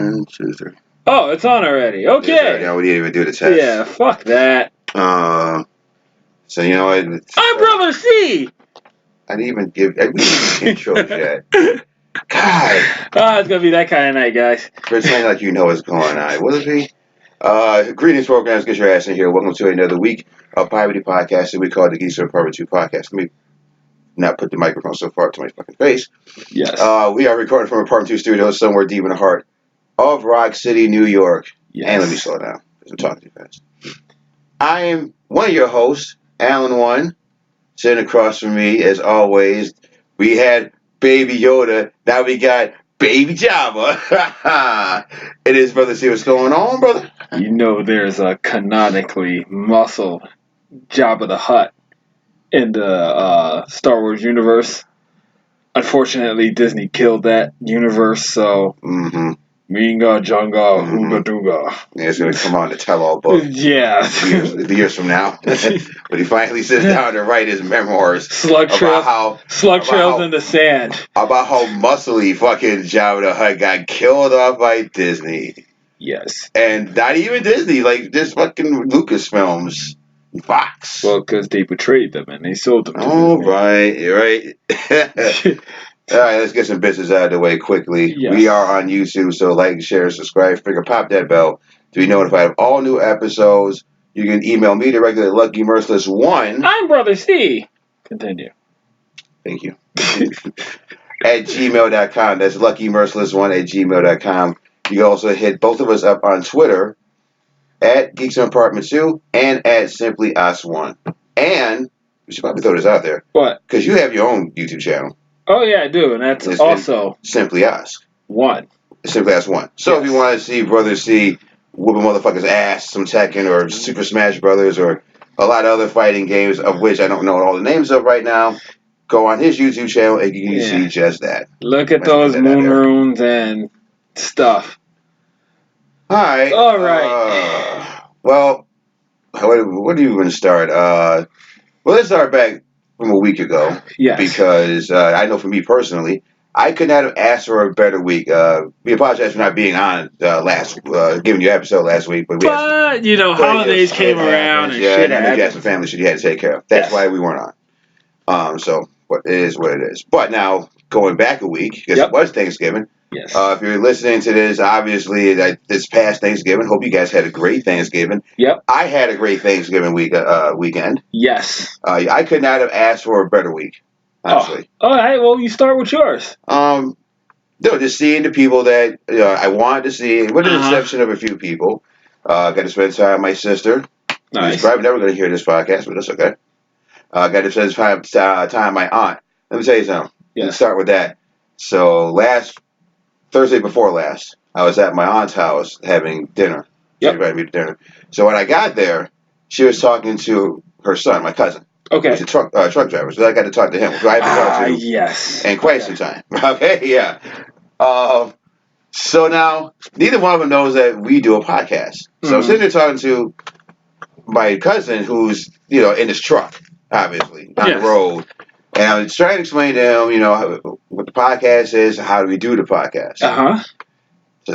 1, 2, 3. Oh, it's on already. Okay. Yeah, we didn't even do the test. Yeah, fuck that. So you know what? I'm Brother C. I didn't even give intros yet. God. It's gonna be that kind of night, guys. Pretend like you know what's going on. Will it be? Greetings, programs. Get your ass in here. Welcome to another week of Poverty Podcast that we call the Geeks From Apt 2 Podcast. Let me not put the microphone so far to my fucking face. Yes. We are recording from Apartment 2 Studios somewhere deep in the heart of Rock City, New York. Yes. And let me slow down because I'm talking too fast. I am one of your hosts, Alan One. Sitting across from me, as always, we had Baby Yoda. Now we got Baby Jabba. It is, brother. See what's going on, brother? You know there's a canonically muscled Jabba the Hutt in the Star Wars universe. Unfortunately, Disney killed that universe, so Minga Junga Hooga Dooga. Yeah, it's going to come on the tell-all book. Yeah. years from now. When he finally sits down to write his memoirs. Slug trails in the sand. About how muscly fucking Jabba the Hutt got killed off by Disney. Yes. And not even Disney, like just fucking Lucasfilms. Fox. Well, because they betrayed them and they sold them to Disney. Right, you're right. All right, let's get some business out of the way quickly. Yes. We are on YouTube, so like, share, subscribe, pop that bell to be notified of all new episodes. You can email me directly at LuckyMerciless1. I'm Brother C. Continue. Thank you. at gmail.com. That's LuckyMerciless1 at gmail.com. You can also hit both of us up on Twitter at Geeks from Apartment 2 and at Simply Us 1. And we should probably throw this out there. What? Because you have your own YouTube channel. Oh, yeah, I do. And that's also Simply Us 1. Simply Us 1. So if you want to see Brother C whoop a motherfucker's ass, some Tekken or Super Smash Brothers or a lot of other fighting games of which I don't know all the names of right now, go on his YouTube channel and you can see just that. Look at those moon runes and stuff. All right. Well, what do you want to start? Well, let's start back from a week ago. Yes. Because I know for me personally, I could not have asked for a better week. We apologize for not being on giving you an episode last week. But holidays came around and shit happened. And you had some family shit you had to take care of. That's why we weren't on. So it is what it is. But now, going back a week, because it was Thanksgiving. Yes. If you're listening to this, obviously, this past Thanksgiving, hope you guys had a great Thanksgiving. Yep. I had a great Thanksgiving weekend. Yes. I could not have asked for a better week, honestly. All right, well, you start with yours. Just seeing the people that I wanted to see, with the exception of a few people. Got to spend time with my sister. Nice. She's probably never going to hear this podcast, but that's okay. Got to spend time with my aunt. Let me tell you something. Yeah. Let's start with that. So Thursday before last, I was at my aunt's house having dinner. She invited me to dinner. So when I got there, she was talking to her son, my cousin. Okay. He's a truck driver, so I got to talk to him, who I haven't talked to in quite some time. Okay, yeah. So now, neither one of them knows that we do a podcast. So I'm sitting there talking to my cousin, who's in his truck, obviously, on the road. And I was trying to explain to him, what the podcast is, how do we do the podcast. So I'm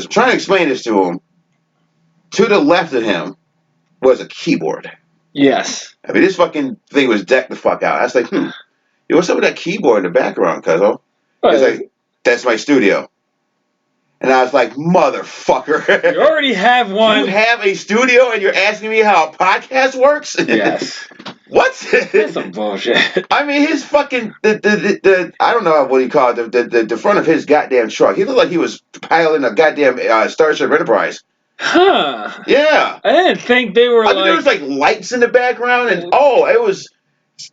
trying to explain this to him. To the left of him was a keyboard. Yes. I mean, this fucking thing was decked the fuck out. I was like, what's up with that keyboard in the background, cuzzo? He's like, that's my studio. And I was like, motherfucker. You already have one. You have a studio and you're asking me how a podcast works? Yes. What? That's some bullshit. I mean, his fucking, the I don't know what you call it, the front of his goddamn truck. He looked like he was piloting a goddamn Starship Enterprise. Huh. Yeah. I didn't think they were there was like lights in the background and, it was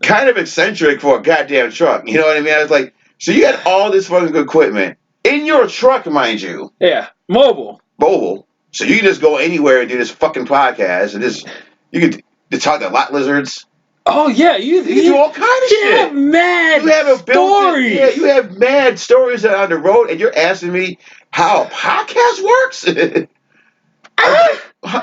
kind of eccentric for a goddamn truck. You know what I mean? I was like, so you had all this fucking equipment in your truck, mind you. Yeah. Mobile. So you can just go anywhere and do this fucking podcast and you can talk to lot lizards. Oh, yeah. You can do all kinds of shit. You have mad stories. Yeah, you have mad stories on the road, and you're asking me how a podcast works?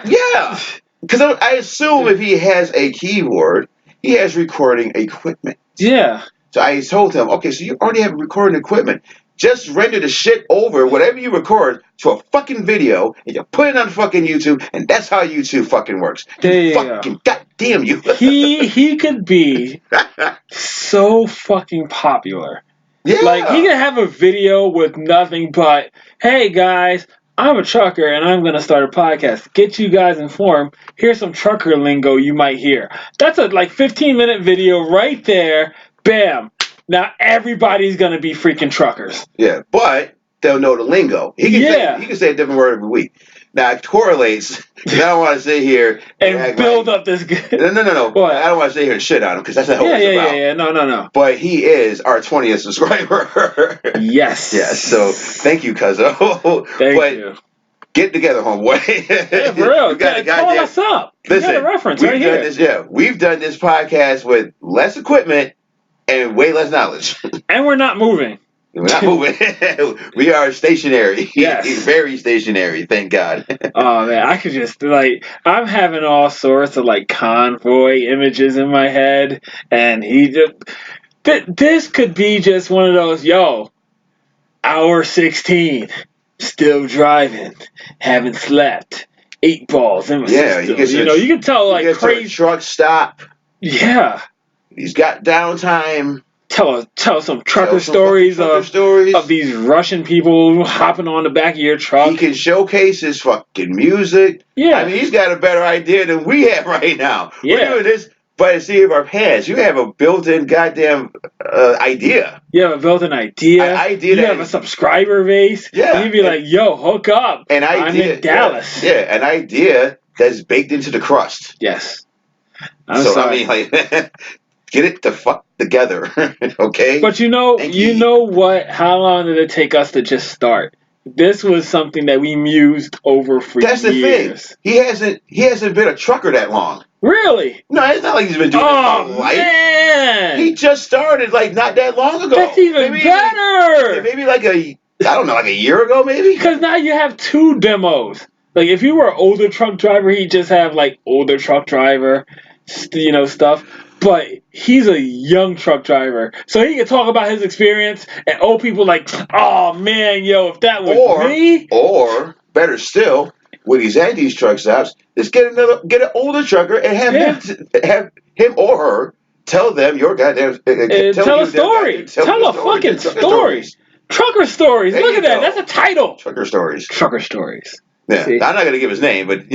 Yeah. Because I assume if he has a keyboard, he has recording equipment. Yeah. So I told him, okay, so you already have recording equipment. Just render the shit over, whatever you record, to a fucking video, and you put it on fucking YouTube, and that's how YouTube fucking works. There you fucking goddamn you. He could be so fucking popular. Yeah. Like, he could have a video with nothing but, hey guys, I'm a trucker and I'm going to start a podcast. Get you guys informed. Here's some trucker lingo you might hear. That's a 15-minute video right there. Bam. Now everybody's going to be freaking truckers. Yeah, but they'll know the lingo. He can say a different word every week. Now, it correlates. I don't want to sit here and build up this. No. What? I don't want to sit here and shit on him because that's not what it's about. Yeah. No. But he is our 20th subscriber. Yes. Yes. So thank you, Cuzzo. Thank you. Get together, homeboy. Yeah, for real. Call us up. Listen, you got a reference right here. We've done this podcast with less equipment and way less knowledge. And we're not moving. We're not moving. We are stationary. Yes. Very stationary, thank God. Oh, man, I could just, I'm having all sorts of, convoy images in my head, and this could be just one of those, hour 16, still driving, haven't slept, 8 balls in my system. You can tell, crazy. Truck stop. Yeah. He's got downtime. Tell some trucker stories of these Russian people hopping on the back of your truck. He can showcase his fucking music. Yeah. I mean, he's got a better idea than we have right now. Yeah. We're doing this by the seat of our pants. You have a built-in goddamn idea. You have a built-in idea. You have a subscriber base. Yeah. And you'd be like, hook up. I'm in Dallas. Yeah, an idea that's baked into the crust. Yes. I'm sorry. Get it the fuck together, okay? But you know what? How long did it take us to just start? This was something that we mused over for years. That's the thing. He hasn't been a trucker that long. Really? No, it's not like he's been doing it all life. Man. He just started not that long ago. That's even better. Maybe a year ago, maybe. Because now you have 2 demos. If you were an older truck driver, he'd just have older truck driver, stuff. But he's a young truck driver, so he can talk about his experience, and old people oh man, if that was me. Or better still, when he's at these truck stops, just get an older trucker and have him or her tell them your goddamn tell a story. Tell a fucking story. Trucker stories. Look at that. That's a title. Trucker stories. Trucker stories. Yeah, see? I'm not gonna give his name, but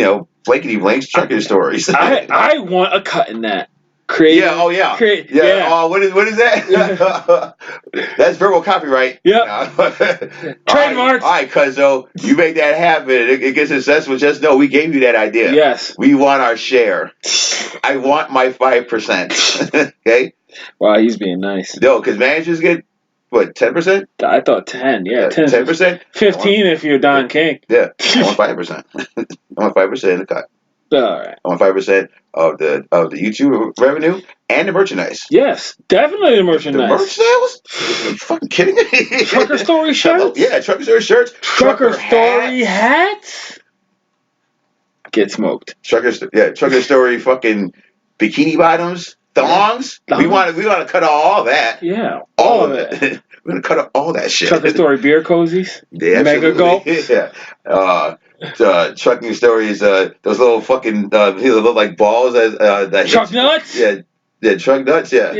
blankety blanks trucker stories. I want a cut in that. Creative. Yeah. Oh, yeah. Yeah. Oh, what is that? That's verbal copyright. Yep. Trademarks. All right, Cuzzo, you make that happen. It gets successful. Just know we gave you that idea. Yes. We want our share. I want my 5%. Okay. Wow, he's being nice. No, because managers get what, 10%? I thought 10. Yeah, 10%. 15 if you're Don King. Yeah. I want 5%. I want 5% in the cut. All right. I want 5% of the YouTube revenue and the merchandise. Yes, definitely the merchandise. The merch sales? Are you fucking kidding me? Trucker Story shirts? Yeah, Trucker Story shirts. Trucker Story hats? Get smoked. Trucker Story fucking bikini bottoms, thongs. We want to cut all that. Yeah, all of it. We're gonna cut all that shit. Trucker Story beer cozies. Yeah, Mega gulp. Yeah. Trucking Stories. Those little fucking they look like balls. That truck nuts. Yeah, truck nuts. Yeah.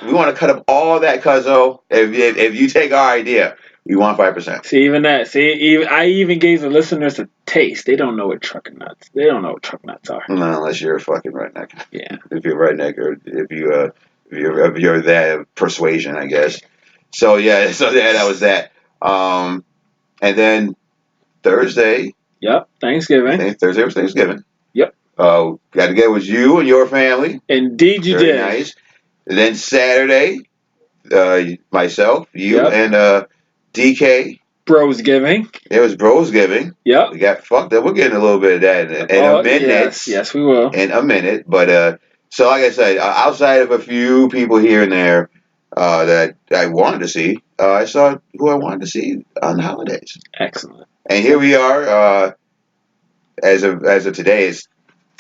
We want to cut up all that, Cuzzo. If you take our idea, we want 5%. See, even that. I even gave the listeners a taste. They don't know what truck nuts. They don't know what truck nuts are. No, unless you're a fucking redneck. Yeah. If you're a redneck, or if you're that persuasion, I guess. So that was that. And then Thursday. Yep, Thanksgiving. Thursday was Thanksgiving. Yep. Got together with you and your family. Indeed, you Very did. Nice. And then Saturday, myself, you, and DK. Bros giving. It was bros giving. Yep. We got fucked up. We'll get into a little bit of that in a minute. Yes, we will. In a minute, but so like I said, outside of a few people here and there that I wanted to see, I saw who I wanted to see on the holidays. Excellent. And here we are. As of today, it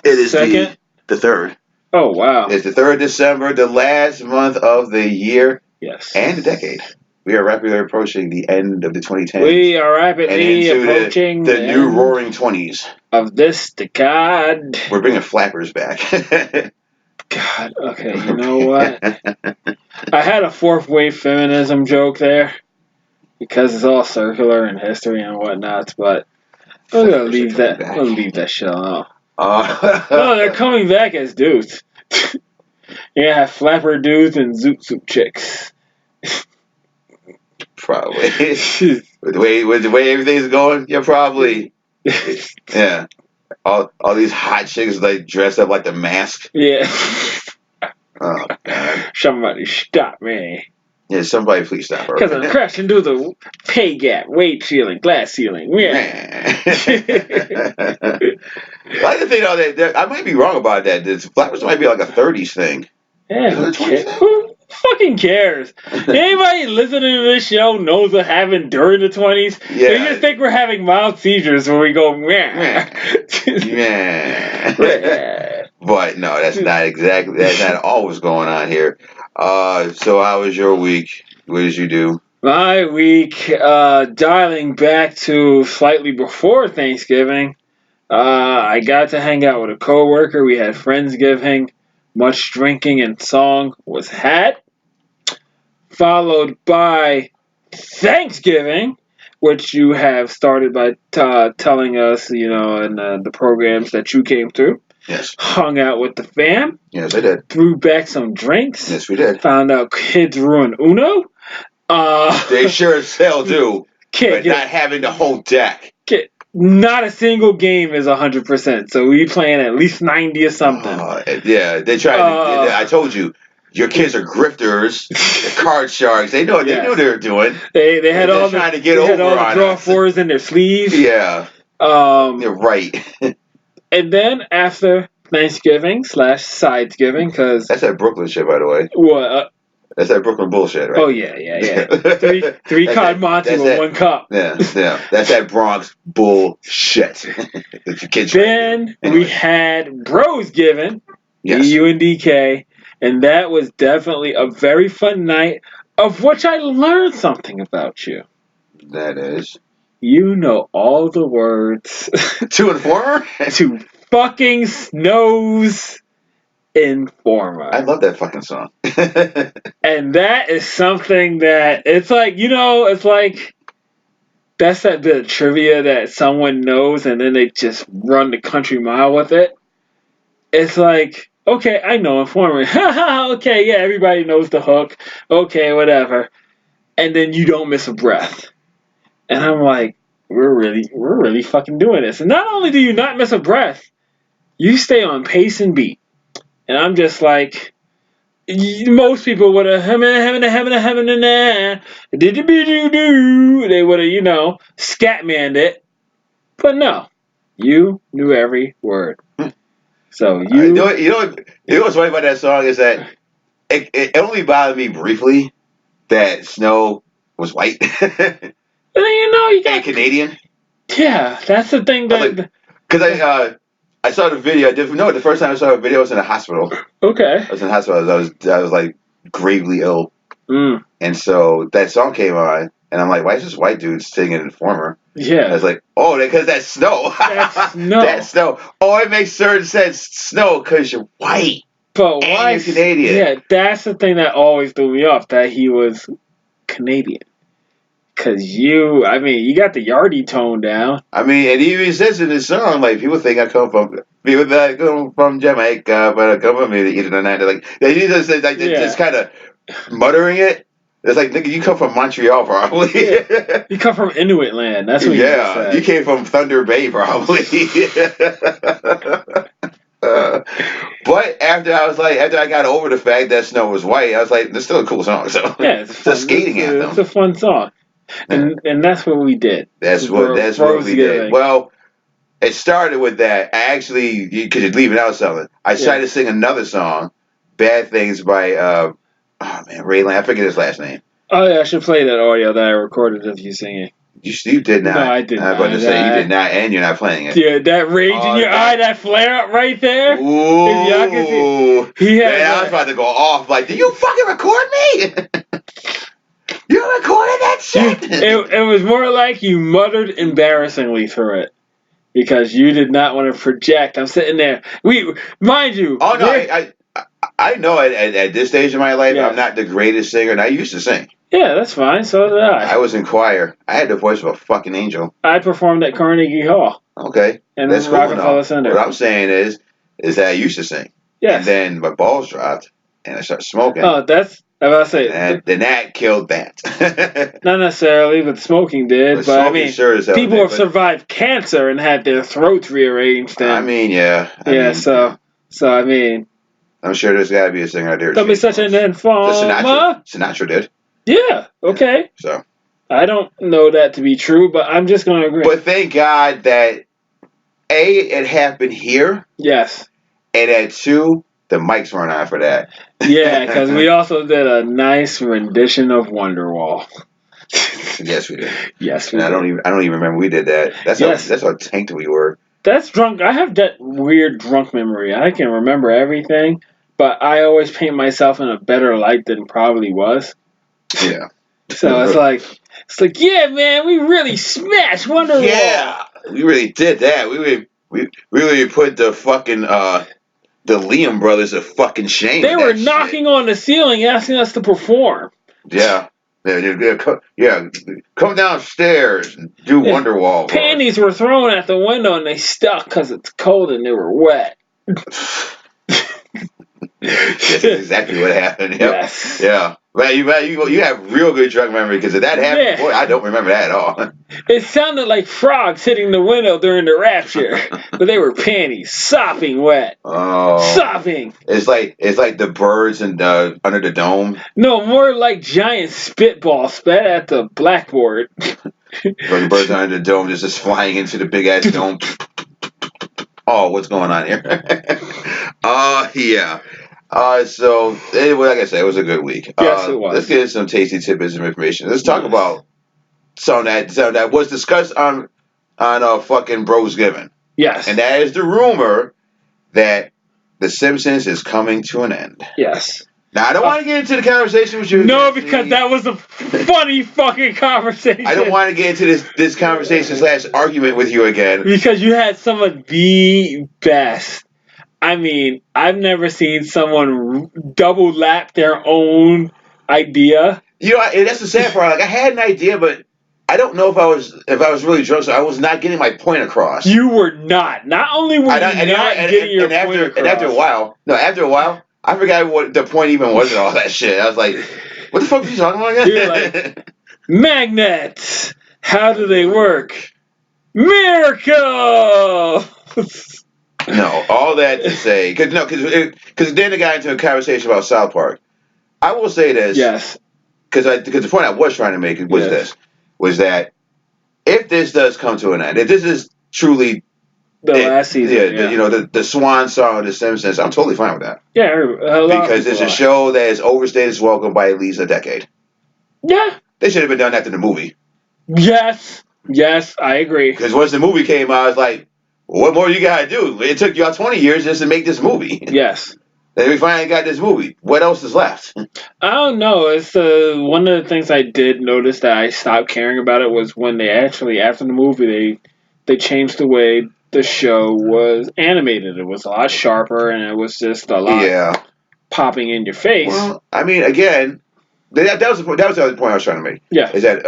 is the 3rd. Oh wow! It's the 3rd of December, the last month of the year. Yes. And the decade. we are rapidly approaching the end of the 2010s. We are rapidly approaching the new roaring 20s. Of this decade. We're bringing flappers back. God, okay, you know what? I had a fourth wave feminism joke there because it's all circular in history and whatnot, but we're gonna leave that. We'll leave that shit alone. No, they're coming back as dudes. You have flapper dudes and zoot zoot chicks. Probably. with the way everything's going, yeah, probably. Yeah. All these hot chicks like dressed up like the Mask. Yeah. Oh God. Somebody stop me. Yeah, somebody please stop her. Because I'm crashing through the pay gap, weight ceiling, glass ceiling. Yeah. I like to think though that I might be wrong about that. This flappers might be like a 30s thing. Yeah, who fucking cares? Anybody listening to this show knows what happened during the 20s? Yeah. They just think we're having mild seizures when we go, meh. But no, that's not all what's going on here. So how was your week? What did you do? My week, dialing back to slightly before Thanksgiving, I got to hang out with a coworker. We had Friendsgiving. Much drinking and song was had. Followed by Thanksgiving, which you have started by telling us, in the programs that you came through. Yes. Hung out with the fam. Yes, I did. Threw back some drinks. Yes, we did. Found out kids ruin Uno. They sure as hell do. But not having the whole deck. Not a single game is 100%, so we playing at least 90 or something. Yeah, they tried. I told you. Your kids are grifters, they're card sharks. They know. They know what they're doing. They had all trying to get over had all the draw fours in their sleeves. Yeah. You're right. And then after Thanksgiving / Sidesgiving, because that's that Brooklyn shit, by the way. What? That's that Brooklyn bullshit, right? Oh yeah. three cod Monty with 1 cup. Yeah. That's that Bronx bullshit. That your kids. Then we had Brosgiving, yes. UNDK. And that was definitely a very fun night, of which I learned something about you. That is? You know all the words. To Informer? To fucking Snow's Informer. I love that fucking song. And that is something that, it's like, that's that bit of trivia that someone knows and then they just run the country mile with it. It's like, okay, I know Informer. Okay, yeah, everybody knows the hook. Okay, whatever. And then you don't miss a breath. And I'm like, we're really fucking doing this. And not only do you not miss a breath, you stay on pace and beat. And I'm just like, most people would have, they would have, scatmanned it. But no, you knew every word. So you know what's funny about that song is that it only bothered me briefly that Snow was white. And you got Canadian. Yeah, that's the thing that because I saw the video. The first time I saw a video I was in a hospital. Okay. I was in the hospital. I was like gravely ill. And so that song came on and I'm like, why is this white dude singing Informer? Yeah. I was like, oh, because that's Snow. That's Snow. That's Snow. Oh, it makes certain sense. Snow, because you're white. But why? You're Canadian. Yeah, that's the thing that always threw me off, that he was Canadian. Because you got the Yardie tone down. And he even says in his song, like, people think I come from Jamaica, but I come from either the night. Like, he just says, like, just kind of muttering it. It's like, nigga, you come from Montreal, probably. Yeah. You come from Inuit land. That's what you said. You came from Thunder Bay, probably. But after I got over the fact that Snow was white, I was like, "This is still a cool song." So yeah, it's a skating anthem. It's a fun song, and that's what we did. That's what we did. Well, it started with that. I actually, because you're leaving out something. I tried to sing another song, "Bad Things" by Raylan. I forget his last name. Oh yeah, I should play that audio that I recorded of you singing. You did not. No, I did not. I was about to say you did not, and you're not playing it. Yeah, that rage in your eye, that flare up right there. Ooh. If y'all can see, I was about to go off. Like, did you fucking record me? You recorded that shit? It was more like you muttered embarrassingly through it. Because you did not want to project. I'm sitting there. Mind you. Oh, no, I know at this stage of my life, I'm not the greatest singer, and I used to sing. Yeah, that's fine. So did I. I was in choir. I had the voice of a fucking angel. I performed at Carnegie Hall. Okay. And that's Rockefeller cool Center. What I'm saying is that I used to sing. Yes. And then my balls dropped, and I started smoking. Oh, that's... I was about to say... And then that killed that. Not necessarily, but smoking did. But I mean, sure people have survived cancer and had their throats rearranged. And, I mean, yeah. So I mean... I'm sure there's got to be a singer out there. Don't be such an informer. Sinatra did. Yeah, okay. So I don't know that to be true, but I'm just going to agree. But thank God that, A, it happened here. Yes. And at 2, the mics weren't on for that. Yeah, because we also did a nice rendition of Wonderwall. Yes, we did. Yes, we did. I don't even remember we did that. That's how tanked we were. That's drunk. I have that weird drunk memory. I can remember everything, but I always paint myself in a better light than probably was. Yeah. So it's like, yeah, man, we really smashed Wonderwall. Yeah, we really did that. We really put the fucking the Liam brothers to fucking shame. They were knocking on the ceiling asking us to perform. Yeah. Yeah, come downstairs and do Wonderwall. Panties were thrown at the window and they stuck because it's cold and they were wet. That's exactly what happened. Yep. Yes. Yeah. Man, you have real good drunk memory because if that happened, boy, I don't remember that at all. It sounded like frogs hitting the window during the rapture, but they were panties, sopping wet. Oh, sopping. It's like the birds and under the dome. No, more like giant spitballs spat at the blackboard. The birds under the dome just flying into the big ass dome. Oh, what's going on here? Yeah. So anyway, like I said, it was a good week. Yes, it was. Let's get some tasty tidbits of information. Let's talk about something that was discussed on fucking Bros Given. Yes. And that is the rumor that The Simpsons is coming to an end. Yes. Now, I don't want to get into the conversation with you. No, because that was a funny fucking conversation. I don't want to get into this conversation / argument with you again. Because you had some of the best. I mean, I've never seen someone double lap their own idea. You know, that's the sad part. Like, I had an idea, but I don't know if I was really drunk, so I was not getting my point across. You were not. Not only were you not getting your point across. And after a while, I forgot what the point even was and all that shit. I was like, what the fuck are you talking about again? You're like, magnets. How do they work? Miracles. No, all that to say, because then they got into a conversation about South Park. I will say this. Yes. Because the point I was trying to make was that if this does come to an end, if this is truly the last season, the swan song of The Simpsons, I'm totally fine with that. Yeah, because it's a show that has overstayed its welcome by at least a decade. Yeah, they should have been done after the movie. Yes, I agree. Because once the movie came out, I was like, what more you gotta do? It took y'all 20 years just to make this movie. Yes. Then we finally got this movie. What else is left? I don't know. It's one of the things I did notice that I stopped caring about it was when they actually, after the movie, they changed the way the show was animated. It was a lot sharper and it was just a lot popping in your face. Well, I mean, again, that was the other point I was trying to make. Yeah. Is that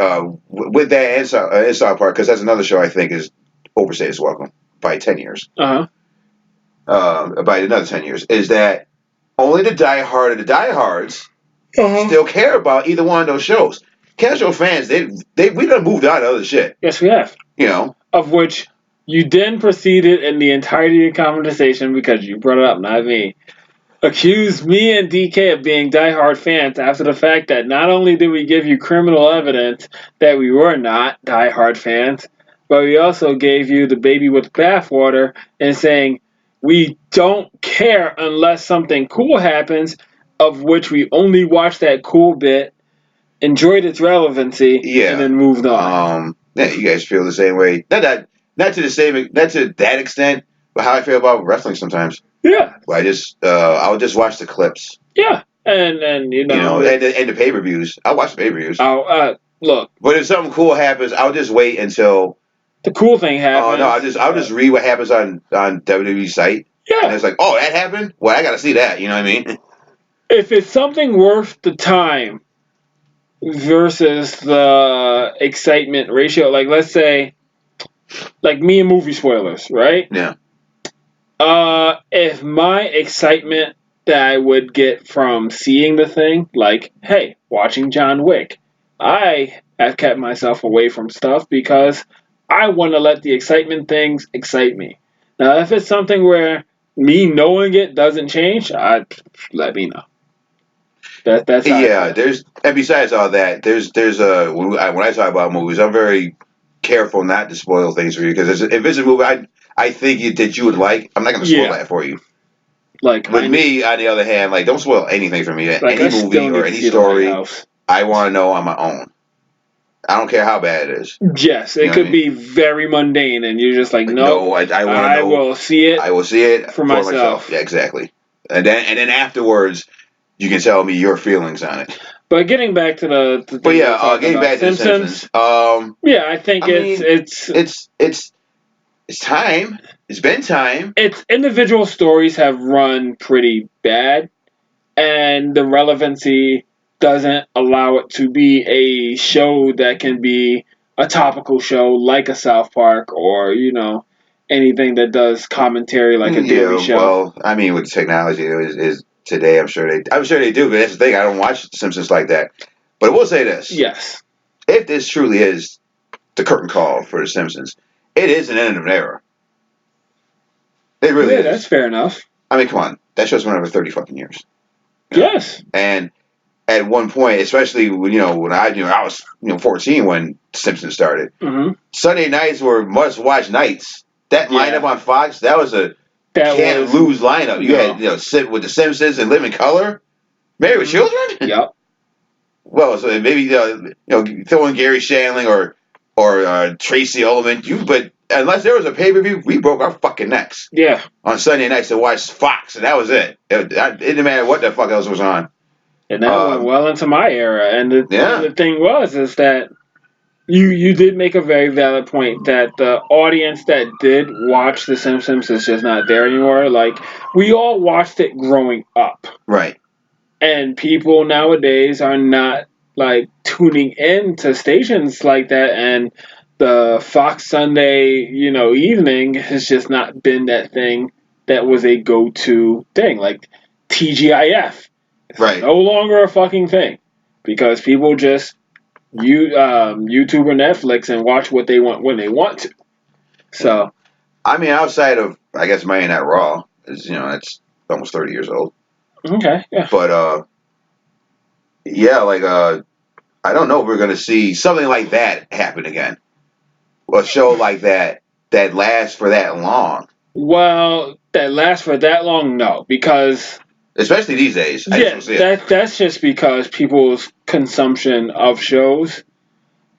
with that and South Park, because that's another show I think is overstayed its welcome by 10 years. Uh-huh. By another 10 years. Is that only the diehard of the diehards still care about either one of those shows. Casual fans, we done moved on to other shit. Yes, we have. You know. Of which you then proceeded in the entirety of the conversation, because you brought it up, not me, accused me and DK of being diehard fans after the fact that not only did we give you criminal evidence that we were not diehard fans, but we also gave you the baby with bathwater and saying, we don't care unless something cool happens, of which we only watched that cool bit, enjoyed its relevancy, and then moved on. Yeah, you guys feel the same way. Not to that extent, but how I feel about wrestling sometimes. Yeah. I'll just watch the clips. Yeah. And you know, and the pay-per-views. I'll watch the pay-per-views. Look. But if something cool happens, I'll just wait until the cool thing happens. Oh no, I'll just read what happens on WWE's site. Yeah. And it's like, oh, that happened? Well, I got to see that. You know what I mean? If it's something worth the time versus the excitement ratio, like let's say, like me and movie spoilers, right? Yeah. If my excitement that I would get from seeing the thing, like, hey, watching John Wick, I have kept myself away from stuff because I want to let the excitement things excite me. Now, if it's something where me knowing it doesn't change, let me know. That's how yeah. And besides all that, there's when I talk about movies, I'm very careful not to spoil things for you because if it's a movie I think that you would like, I'm not going to spoil that for you. Like with me, on the other hand, like don't spoil anything for me. Like any movie or any story, I want to know on my own. I don't care how bad it is. Yes, it could be very mundane, and you're just like, no, I want to know. I will see it. I will see it for myself. Yeah, exactly. And then afterwards, you can tell me your feelings on it. But getting back to the but yeah, getting back to the Simpsons. Yeah, I think it's time. It's been time. Its individual stories have run pretty bad, and the relevancy doesn't allow it to be a show that can be a topical show like a South Park or anything that does commentary like a daily show. Well, I mean, with technology is today, I'm sure they do. But that's the thing. I don't watch Simpsons like that. But I will say this: yes, if this truly is the curtain call for the Simpsons, it is an end of an era. It really is. That's fair enough. I mean, come on, that show's been over 30 fucking years. Yes. And at one point, especially when I was 14 when Simpsons started. Mm-hmm. Sunday nights were must-watch nights. That lineup on Fox, that was a can't lose lineup. You had sit with the Simpsons and Live in Color, Married with Children. Yep. Well, so maybe throw in Gary Shandling or Tracy Ullman. But unless there was a pay-per-view, we broke our fucking necks. Yeah. On Sunday nights to watch Fox, and that was it. It didn't matter what the fuck else was on. And that went well into my era. And the thing is that you did make a very valid point that the audience that did watch The Simpsons is just not there anymore. Like, we all watched it growing up. Right. And people nowadays are not, like, tuning in to stations like that. And the Fox Sunday, evening has just not been that thing that was a go-to thing. Like, TGIF. Right. No longer a fucking thing. Because people just YouTube or Netflix and watch what they want when they want to. So, I mean, outside of I guess Monday Night Raw, it's almost 30 years old. Okay, yeah. But I don't know if we're gonna see something like that happen again. A show like that lasts for that long. Well, that lasts for that long, no, because especially these days. That's just because people's consumption of shows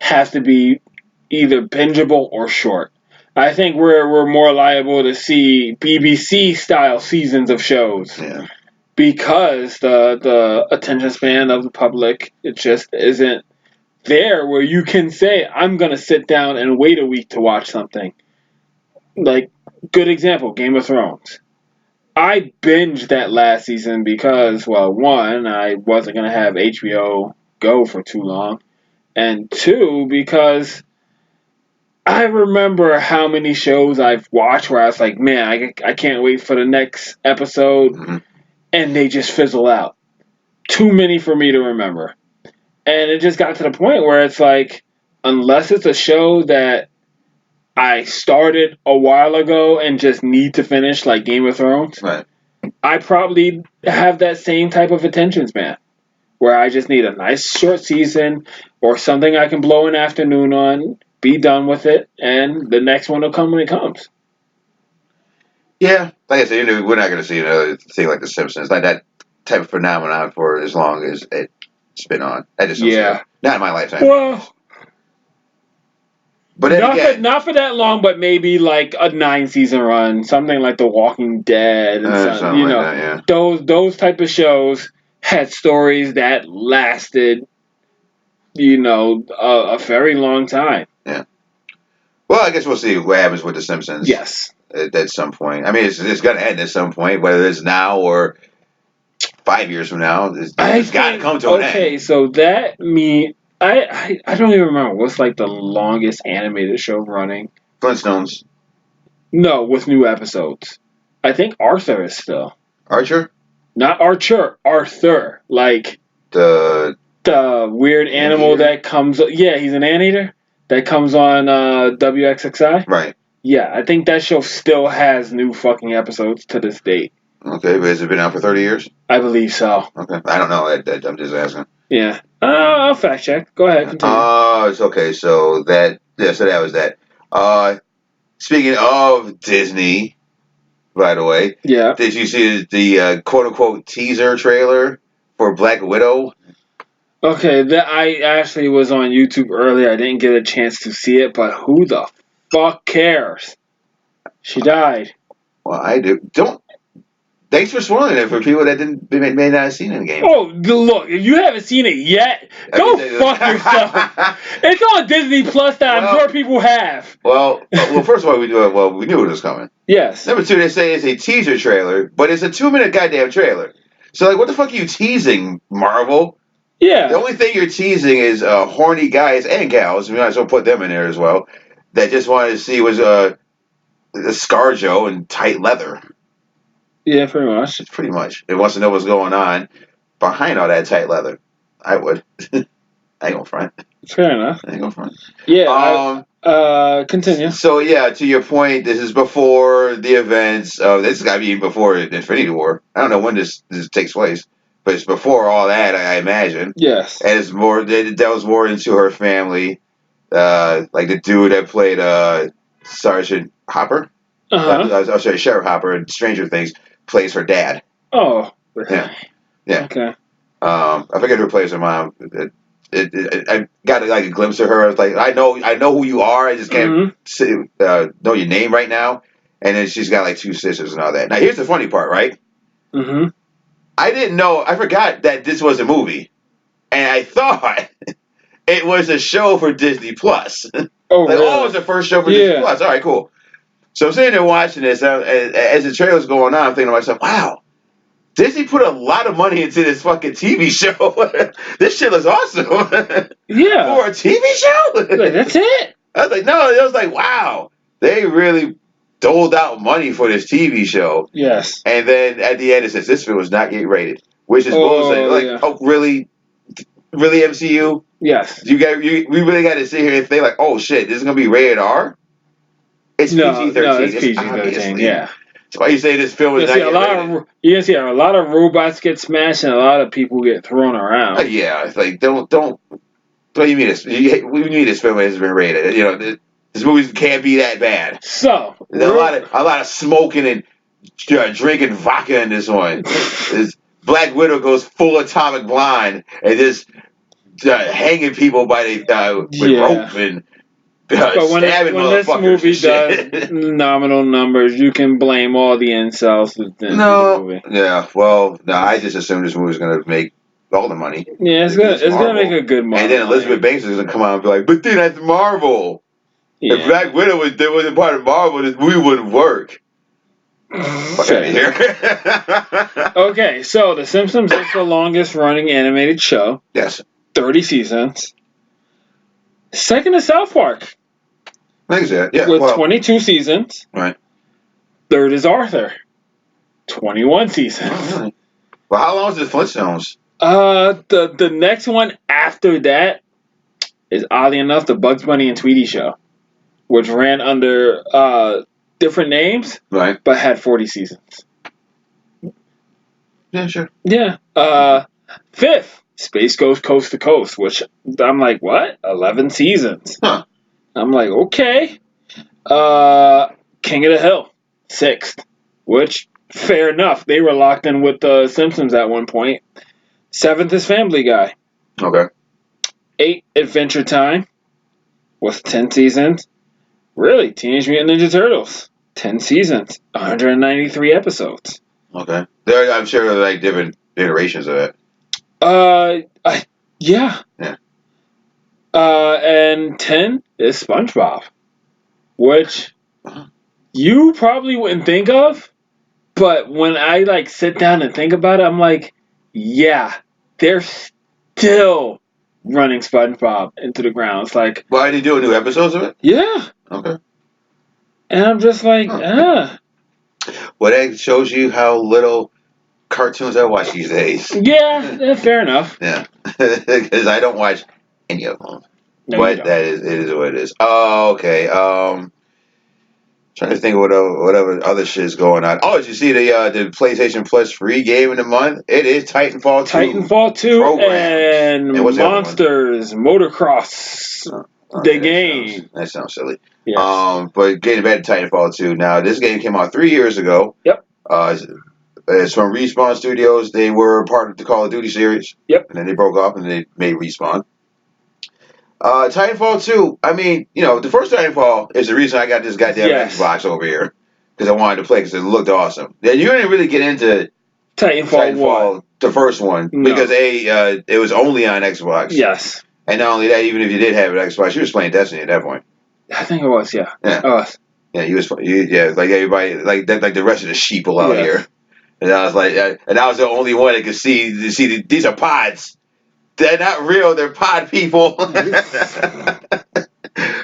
has to be either bingeable or short. I think we're more liable to see BBC style seasons of shows. Yeah. Because the attention span of the public, it just isn't there where you can say, I'm going to sit down and wait a week to watch something. Like, good example, Game of Thrones. I binged that last season because, well, one, I wasn't going to have HBO Go for too long. And two, because I remember how many shows I've watched where I was like, man, I can't wait for the next episode. Mm-hmm. And they just fizzle out. Too many for me to remember. And it just got to the point where it's like, unless it's a show that I started a while ago and just need to finish, like Game of Thrones, right. I probably have that same type of attention span, where I just need a nice short season or something I can blow an afternoon on, be done with it, and the next one will come when it comes. Yeah, like I said, we're not going to see another thing like The Simpsons, like that type of phenomenon for as long as it's been on. I just don't see it. Not in my lifetime. Well, but not for that long, but maybe like a 9-season run, something like The Walking Dead, and something like that, yeah. those type of shows had stories that lasted, a very long time. Yeah. Well, I guess we'll see what happens with The Simpsons. Yes. At some point. I mean, it's going to end at some point, whether it's now or 5 years from now. It's got to come to an end. Okay, so that I don't even remember what's like the longest animated show running. Flintstones. No, with new episodes. I think Arthur is still. Archer? Not Archer, Arthur. Like The weird animal that comes. Yeah, he's an anteater that comes on WXXI. Right. Yeah, I think that show still has new fucking episodes to this date. Okay, but has it been out for 30 years? I believe so. Okay, I don't know. I'm just asking. Yeah. I'll fact check. Go ahead, continue. It's okay. So that was that. Speaking of Disney, by the way, yeah. Did you see the quote unquote teaser trailer for Black Widow? Okay, that I actually was on YouTube earlier. I didn't get a chance to see it, but who the fuck cares? She died. Well, I do. Don't. Thanks for spoiling it for people that may not have seen it in the game. Oh, look! If you haven't seen it yet, go fuck yourself. It's on Disney Plus that I'm sure people have. Well, first of all, we knew it was coming. Yes. Number two, they say it's a teaser trailer, but it's a 2-minute goddamn trailer. So, like, what the fuck are you teasing, Marvel? Yeah. The only thing you're teasing is horny guys and gals. We might as well put them in there as well. That just wanted to see was ScarJo in tight leather. Yeah, pretty much. Pretty much. It wants to know what's going on behind all that tight leather. I would. I ain't gonna front. Fair enough. I ain't gonna front. Yeah. Continue. So yeah, to your point, this is before the events of this has got to be before Infinity War. I don't know when this takes place, but it's before all that, I imagine. Yes. And it's more that delves more into her family, like the dude that played Sergeant Hopper. Sorry, Sheriff Hopper in Stranger Things plays her dad. Oh. Yeah. Okay. I forget who plays her mom. I got like a glimpse of her. I was like, I know who you are. I just can't know your name right now. And then she's got like 2 sisters and all that. Now here's the funny part, right? Mm-hmm. I didn't know. I forgot that this was a movie, and I thought it was a show for Disney Plus. Oh, really? Oh, it's the first show for Disney Plus. All right, cool. So I'm sitting there watching this as the trailer's going on. I'm thinking to myself, wow. Disney put a lot of money into this fucking TV show. This shit looks awesome. Yeah. For a TV show? Like, that's it? I was like, no, I was like, wow. They really doled out money for this TV show. Yes. And then at the end it says, this film was not getting rated. Which is bullshit. Like, oh, really? Really, MCU? Yes. We really got to sit here and think like, oh shit, this is going to be rated R? It's PG-13. No, it's PG-13, yeah. So why you say this film is not getting rated? You're gonna see a lot of robots get smashed and a lot of people get thrown around. Yeah, it's like don't. What do you mean this? We mean this film has been rated? You know, this movie can't be that bad. So a lot of smoking and drinking vodka in this one. This Black Widow goes full atomic blonde and just hanging people by with rope and. But when this movie does nominal numbers, you can blame all the incels within the movie. Yeah, well, no, I just assumed this movie was going to make all the money. Yeah, it's gonna make a good money. And then Elizabeth Banks is going to come out and be like, but then that's Marvel. Yeah. If Black Widow wasn't part of Marvel, this movie wouldn't work. Okay, so The Simpsons is the longest running animated show. Yes. 30 seasons. Second is South Park. Yeah, with 22 seasons. Right. Third is Arthur. 21 seasons. Oh, really? Well, how long is the Flintstones? The next one after that is, oddly enough, the Bugs Bunny and Tweety show, which ran under different names, right? But had 40 seasons. Yeah, sure. Yeah. Fifth, Space Ghost Coast to Coast, which I'm like, what? 11 seasons. Huh. I'm like, okay. King of the Hill, 6th, which, fair enough. They were locked in with the Simpsons at one point. 7th is Family Guy. Okay. 8, Adventure Time, with 10 seasons. Really, Teenage Mutant Ninja Turtles, 10 seasons, 193 episodes. Okay. I'm sure there are like different iterations of it. Yeah. Yeah. And 10 is SpongeBob, which you probably wouldn't think of, but when I like sit down and think about it, I'm like, yeah, they're still running SpongeBob into the ground. It's like, Why are they doing new episodes of it? yeah. Okay. And I'm just like, Well, that shows you how little cartoons I watch these days. Yeah, fair enough. Yeah, because I don't watch any of them. No, But it is what it is. Oh, okay. Trying to think of whatever other shit's going on. Oh, did you see the PlayStation Plus free game in the month? It is Titanfall 2. Titanfall 2 programs. and what's the other one? Monsters Motocross. The game. That sounds silly. Yes. But getting back to Titanfall 2. Now, this game came out 3 years ago. Yep. It's from Respawn Studios. They were part of the Call of Duty series. Yep. And then they broke off and they made Respawn. Titanfall 2, I mean, the first Titanfall is the reason I got this goddamn Xbox over here. Because I wanted to play because it looked awesome. Yeah, you didn't really get into Titanfall the first one. No. Because it was only on Xbox. Yes. And not only that, even if you did have an Xbox, you was playing Destiny at that point. I think it was, yeah. Yeah. It was. Yeah, like everybody, like the rest of the sheeple out here. And I was like, and I was the only one that could see these are pods. They're not real. They're pod people.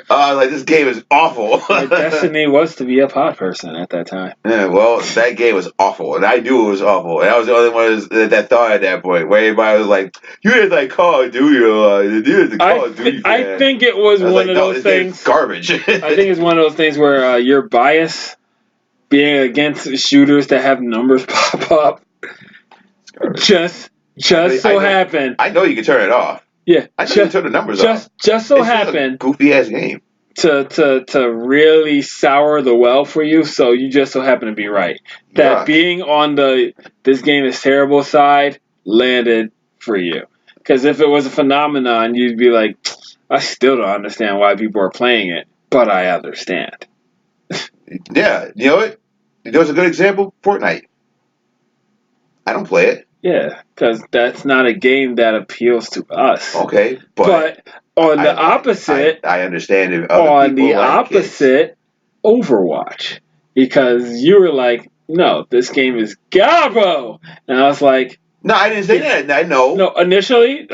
Like this game is awful. My destiny was to be a pod person at that time. Yeah, well, that game was awful, and I knew it was awful. And I was the only one that thought at that point. Where everybody was like, "You didn't like Call of Duty, you the Call of Duty fan." I think it was one of those things. Garbage. I think it's one of those things where your bias being against shooters that have numbers pop up just happened. I know you can turn it off. Yeah, I know you can turn the numbers off. Just so happened. Goofy ass game. To really sour the well for you, so you just so happen to be right. That being on this game is terrible side landed for you. Because if it was a phenomenon, you'd be like, I still don't understand why people are playing it, but I understand. Yeah, you know what? There's a good example. Fortnite. I don't play it. Yeah, because that's not a game that appeals to us. Okay, but on the opposite, I understand it. On the opposite, Overwatch, because you were like, no, this game is garbo, and I was like, no, I didn't say that. I know. No, initially,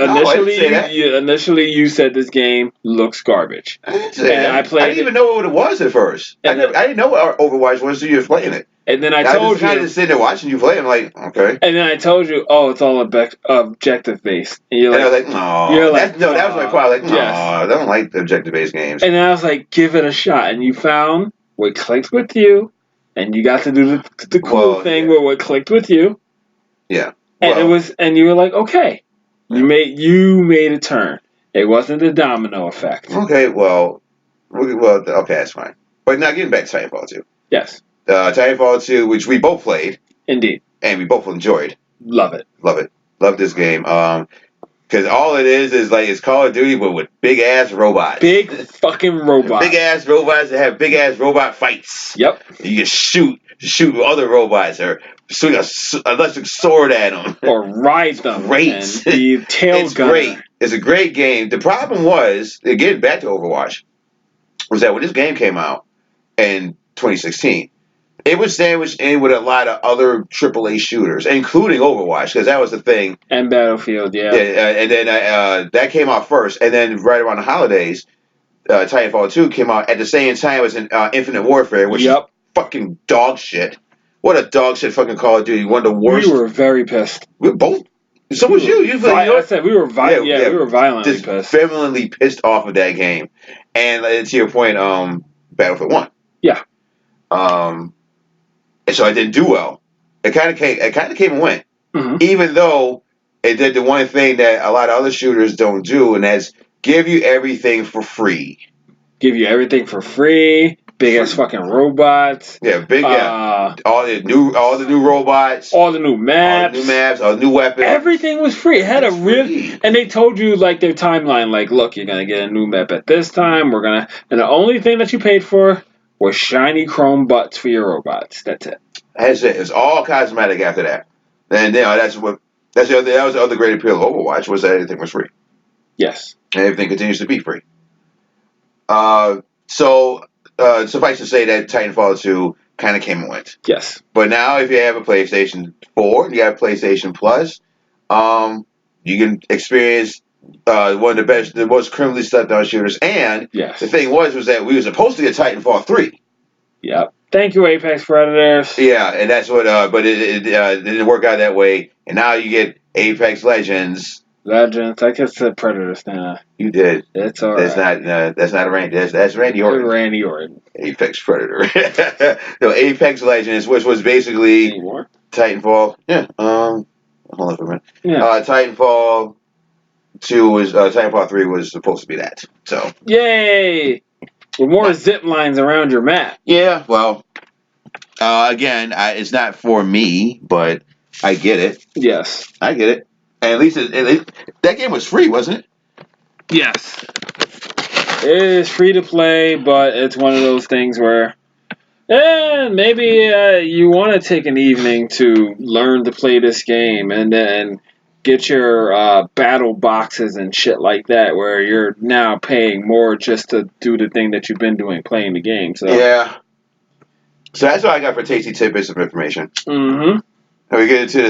you said this game looks garbage. I didn't say that. I didn't even know what it was at first. I didn't know what Overwatch was until you were playing it. And then I told you, kind of sitting there watching you play. I'm like, okay. And then I told you, oh, it's all objective based. And you're like, I was like, no. That was my problem. Like, no, I don't like objective based games. And then I was like, give it a shot. And you found what clicked with you, and you got to do the cool thing where what clicked with you. Yeah. And you were like, okay, you made a turn. It wasn't the domino effect. Okay, okay, that's fine. But now getting back to Titanfall 2. Yes. Titanfall 2, which we both played. Indeed. And we both enjoyed. Love it. Love this game. Because all it is like it's Call of Duty, but with big ass robots. Big fucking robots. Big ass robots that have big ass robot fights. Yep. You can shoot other robots or swing an electric sword at them. Or ride them. Great. And the tail It's great. It's a great game. The problem was, getting back to Overwatch, was that when this game came out in 2016, it was sandwiched in with a lot of other AAA shooters, including Overwatch, because that was the thing. And Battlefield, yeah. And then that came out first, and then right around the holidays, Titanfall 2 came out at the same time as Infinite Warfare, which is fucking dog shit. What a dog shit fucking Call of Duty. One of the worst. We were very pissed. We were both. So was you. I said we were violent. Yeah, we were violently pissed. Vehemently pissed off of that game. And to your point, Battlefield 1. Yeah. And so it didn't do well. It kind of came and went. Mm-hmm. Even though it did the one thing that a lot of other shooters don't do, and that's give you everything for free. Give you everything for free. Big ass fucking robots. Yeah, all the new robots. All the new maps. All the new weapons. Everything was free. It had and they told you like their timeline, like, look, you're gonna get a new map at this time. And the only thing that you paid for was shiny chrome butts for your robots. That's it. That's it. It's all cosmetic after that. And that's what That was the other great appeal of Overwatch, was that everything was free. Yes. And everything continues to be free. Suffice to say that Titanfall 2 kind of came and went. Yes. But now, if you have a PlayStation 4 and you have PlayStation Plus, you can experience one of the most criminally slept on shooters. And the thing was that we were supposed to get Titanfall 3. Yep. Thank you, Apex Predators. Yeah, and that's what. But it didn't work out that way. And now you get Apex Legends. I guess the Predators now. You did. It's all right. That's not a Randy. That's Randy Orton. Randy Orton. Apex Predator. No, Apex Legends, which was basically Titanfall. Yeah. Hold on for a minute. Yeah. Titanfall 2 was Titanfall 3 was supposed to be that. So. Yay! With more zip lines around your map. Yeah. Well. Again, it's not for me, but I get it. Yes. I get it. And at least that game was free, wasn't it? Yes. It is free to play, but it's one of those things where maybe you want to take an evening to learn to play this game and then get your battle boxes and shit like that, where you're now paying more just to do the thing that you've been doing, playing the game. So yeah. So that's what I got for tasty tidbits of information. Mm-hmm. And we get into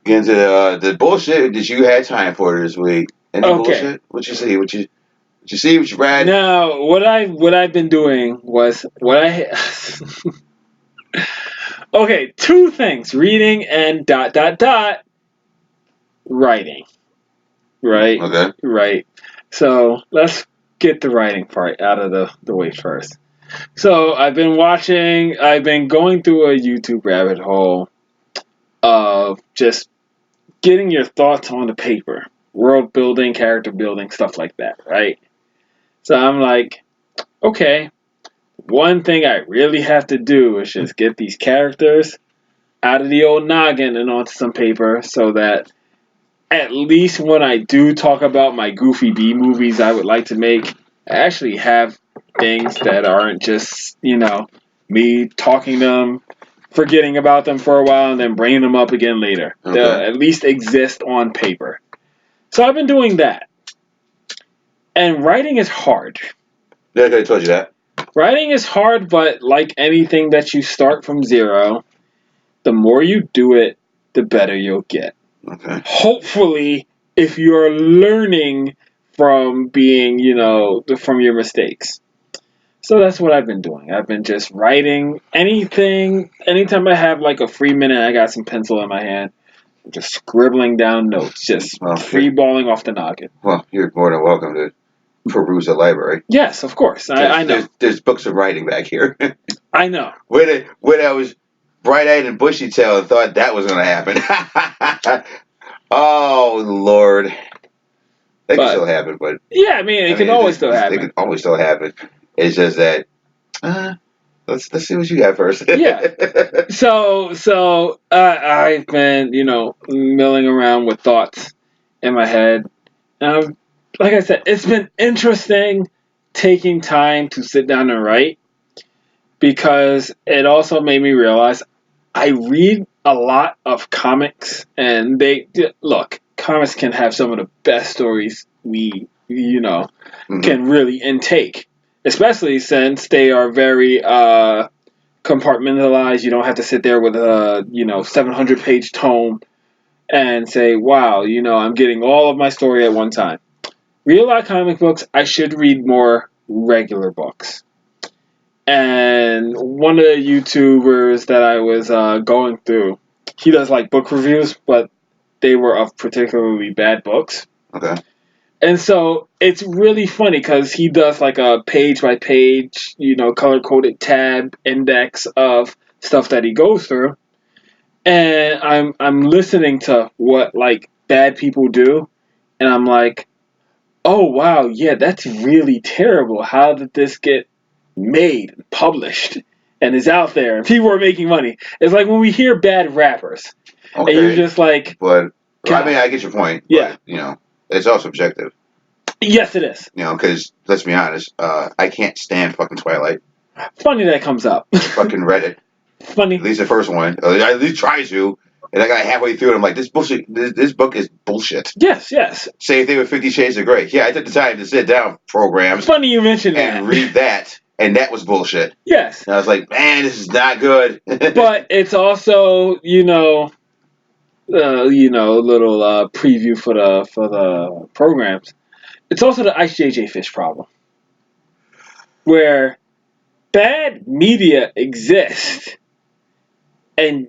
the bullshit that you had time for this week. Any bullshit? What you see? What you see? What you read? No, what I've been doing was okay, two things: reading and ... writing. Right. Okay. Right. So let's get the writing part out of the way first. So I've been going through a YouTube rabbit hole of just getting your thoughts on the paper, world building, character building, stuff like that, right? So I'm like, okay, one thing I really have to do is just get these characters out of the old noggin and onto some paper so that at least when I do talk about my goofy B movies I would like to make, I actually have things that aren't just, me talking them, forgetting about them for a while, and then bringing them up again later. Okay. They'll at least exist on paper. So I've been doing that. And writing is hard. Yeah, I told you that. Writing is hard, but like anything that you start from zero, the more you do it, the better you'll get. Okay. Hopefully, if you're learning from being, from your mistakes. So that's what I've been doing. I've been just writing anything. Anytime I have like a free minute, I got some pencil in my hand, I'm just scribbling down notes, just free-balling off the noggin. Well, you're more than welcome to peruse the library. Yes, of course. I know. There's books of writing back here. I know. When I was bright-eyed and bushy-tailed and thought that was going to happen. Oh, Lord. That can still happen, but... Yeah, it can always still happen. It can always still happen. It's just that... let's see what you got first. Yeah. So I've been, milling around with thoughts in my head. And like I said, it's been interesting taking time to sit down and write, because it also made me realize I read a lot of comics, and comics can have some of the best stories we, can really intake, especially since they are very compartmentalized. You don't have to sit there with a 700-page tome and say, wow, I'm getting all of my story at one time. Read a lot of comic books. I should read more regular books. And one of the YouTubers that I was going through, he does like book reviews, but they were of particularly bad books. Okay. And so it's really funny because he does like a page by page, color-coded tab index of stuff that he goes through. And I'm listening to what like bad people do, and I'm like, oh wow, yeah, that's really terrible. How did this get made and published and is out there and people are making money? It's like when we hear bad rappers, and you're just like, but I get your point. Yeah, but, it's all subjective. Yes, it is. Because let's be honest, I can't stand fucking Twilight. Funny that comes up. Fucking Reddit. Funny. At least the first one. At least tries to. And I got halfway through, and I'm like, this bullshit. This book is bullshit. Yes, yes. Same thing with 50 Shades of Grey. Yeah, I took the time to sit down programs. Funny you mentioned that. And read that, and that was bullshit. Yes. And I was like, man, this is not good. But it's also, little preview for the programs. It's also the ICJJ Fish problem, where bad media exists, and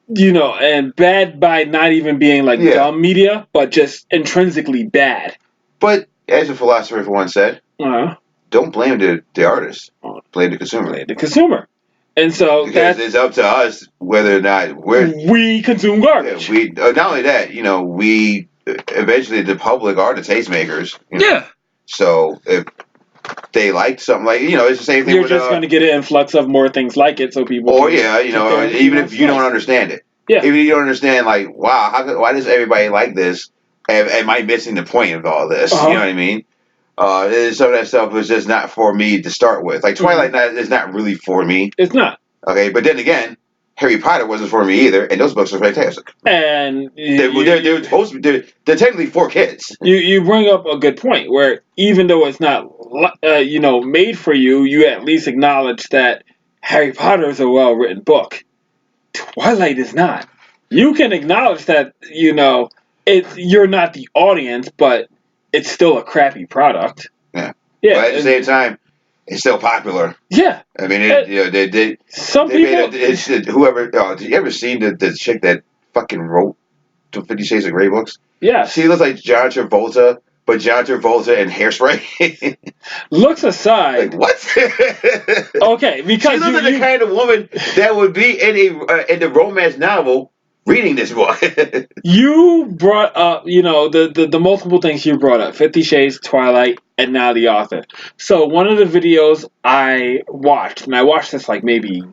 and bad by not even being like dumb media, but just intrinsically bad. But as a philosopher once said, don't blame the artist, blame the consumer. Blame the consumer. And so because it's up to us whether or not we consume garbage. Yeah, not only that, we eventually the public are the tastemakers. Yeah. So if they like something like it's the same thing. You're just going to get an influx of more things like it, so people. Or even if you don't understand it. Yeah. If you don't understand, like, wow, why does everybody like this? Am I missing the point of all this? You know what I mean? Some of that stuff was just not for me to start with. Like Twilight is not really for me. It's not. Okay, but then again, Harry Potter wasn't for me either, and those books are fantastic. And they're supposed to be. They're technically for kids. You bring up a good point where even though it's not made for you, you at least acknowledge that Harry Potter is a well written book. Twilight is not. You can acknowledge that you're not the audience, but it's still a crappy product. Yeah. But at the same time, it's still popular. Yeah. I mean, some people. Whoever. Did you ever see the chick that fucking wrote the 50 Shades of Grey books? Yeah. She looks like John Travolta, but John Travolta and Hairspray. Looks aside. Like, what? Okay, because she looks like the kind of woman that would be in the romance novel reading this book. You brought up, the multiple things you brought up: 50 Shades, Twilight, and now the author. So one of the videos I watched, and I watched this like maybe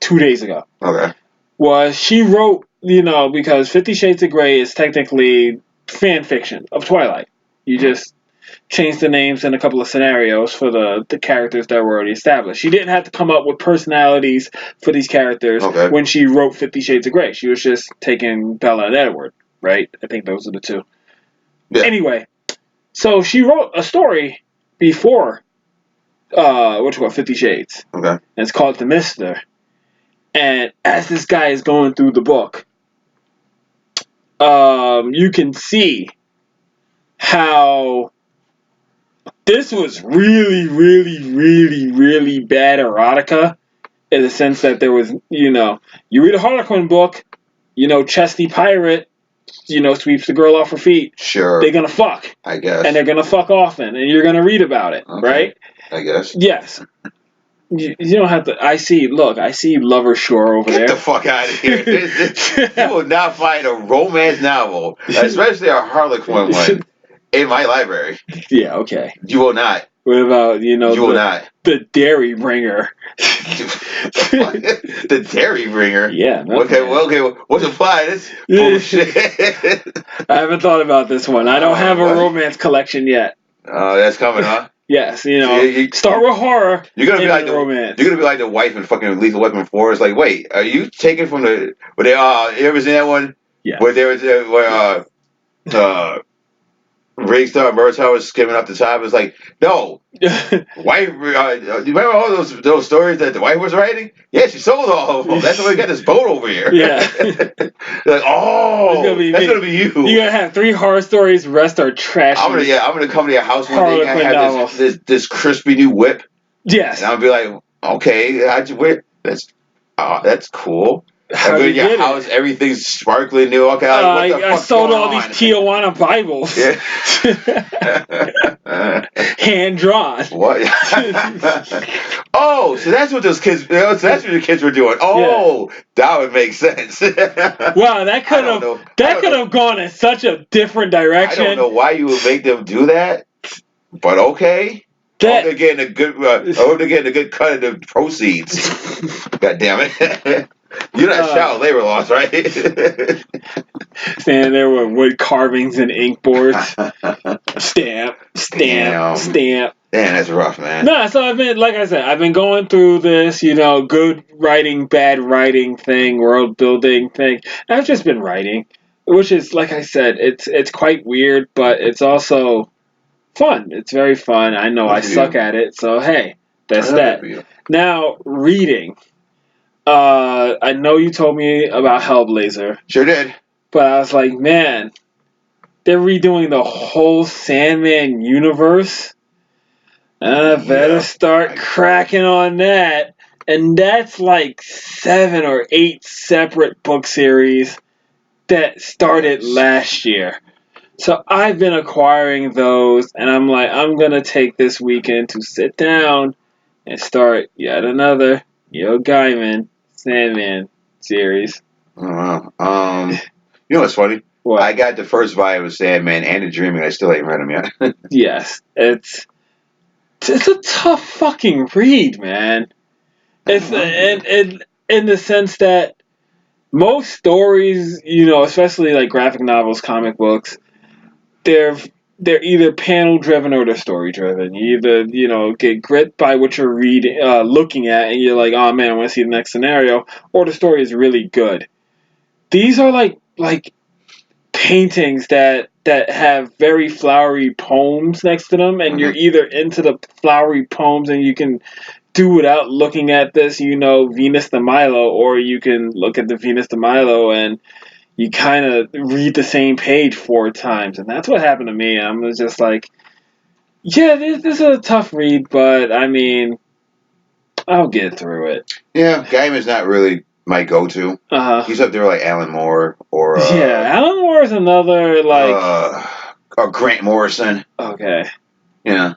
2 days ago. Okay. Was she wrote, because 50 Shades of Grey is technically fan fiction of Twilight. You just changed the names and a couple of scenarios for the characters that were already established. She didn't have to come up with personalities for these characters when she wrote 50 Shades of Grey. She was just taking Bella and Edward, right? I think those are the two. Yeah. Anyway, so she wrote a story before 50 Shades. Okay. And it's called The Mister. And as this guy is going through the book, you can see how this was really, really, really, really bad erotica, in the sense that there was, you read a Harlequin book, chesty pirate, sweeps the girl off her feet. Sure. They're going to fuck. I guess. And they're going to fuck often, and you're going to read about it, right? I guess. Yes. You don't have to. I see Lover Shore over there. Get the fuck out of here. You will not find a romance novel, especially a Harlequin one, in my library. Yeah, okay. You will not. What about, you will not. The Dairy Bringer. The Dairy Bringer? Yeah. Okay, what's the plot? This bullshit. I haven't thought about this one. I don't have a romance collection yet. Oh, that's coming, huh? Yes, start with horror. You're gonna be like romance. You're gonna be like the wife in fucking Lethal Weapon 4. It's like, wait, are you taken from the? Where they you ever seen that one? Yeah. Where there was Rigstar Murtaugh was skimming up the top. It's like, no, wife. Do you remember all those stories that the wife was writing? Yeah, she sold all of them. That's why we got this boat over here. Yeah. Like, that's gonna be you. You're gonna have 3 horror stories. Rest are trash. I'm gonna come to your house one day and have this crispy new whip. Yes. And I'll be like, okay, that's cool. I go to your house, everything's sparkling new. Okay, like, what the fuck? I sold all these Tijuana Bibles. Yeah. Hand drawn. What? Oh, so that's what those kids. That's what the kids were doing. Oh, yeah. That would make sense. Wow, that could have gone in such a different direction. I don't know why you would make them do that, but okay. I hope they're getting a good cut of the proceeds. God damn it. You're not child labor laws, right? Standing there with wood carvings and ink boards. Stamp. Damn, that's rough, man. No, so I've been going through this, good writing, bad writing thing, world building thing. I've just been writing, which is, like I said, it's quite weird, but it's also fun. It's very fun. I know I suck at it, so hey, that's that. Now, reading. I know you told me about Hellblazer. Sure did. But I was like, man, they're redoing the whole Sandman universe. And I better start cracking on that. And that's like 7 or 8 separate book series that started last year. So I've been acquiring those, and I'm like, I'm going to take this weekend to sit down and start yet another Neil Gaiman Sandman series. Oh, wow. You know what's funny? What? I got the first volume of Sandman and The Dreaming. I still ain't read them yet. Yes, it's a tough fucking read, man. It's in the sense that most stories, especially like graphic novels, comic books, they're either panel driven or they're story driven. You either get gripped by what you're reading, looking at, and you're like, oh man, I want to see the next scenario, or the story is really good. These are like paintings that have very flowery poems next to them, and you're either into the flowery poems and you can do without looking at this, Venus de Milo, or you can look at the Venus de Milo and you kind of read the same page 4 times, and that's what happened to me. I was just like, yeah, this is a tough read, but I mean, I'll get through it. Yeah, Gaiman's not really my go-to. He's up there like Alan Moore or Alan Moore is another or Grant Morrison. Okay. Yeah,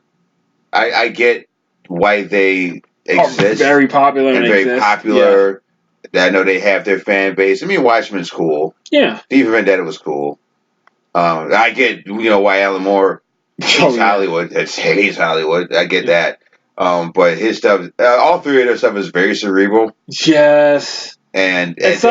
I get why they exist. Very popular and very popular. Yeah. I know they have their fan base. I mean, Watchmen's cool. Yeah. V for Vendetta was cool. I get why Alan Moore hates Hollywood. Hates Hollywood. I get that. But his stuff, all 3 of their stuff is very cerebral. Yes. And there's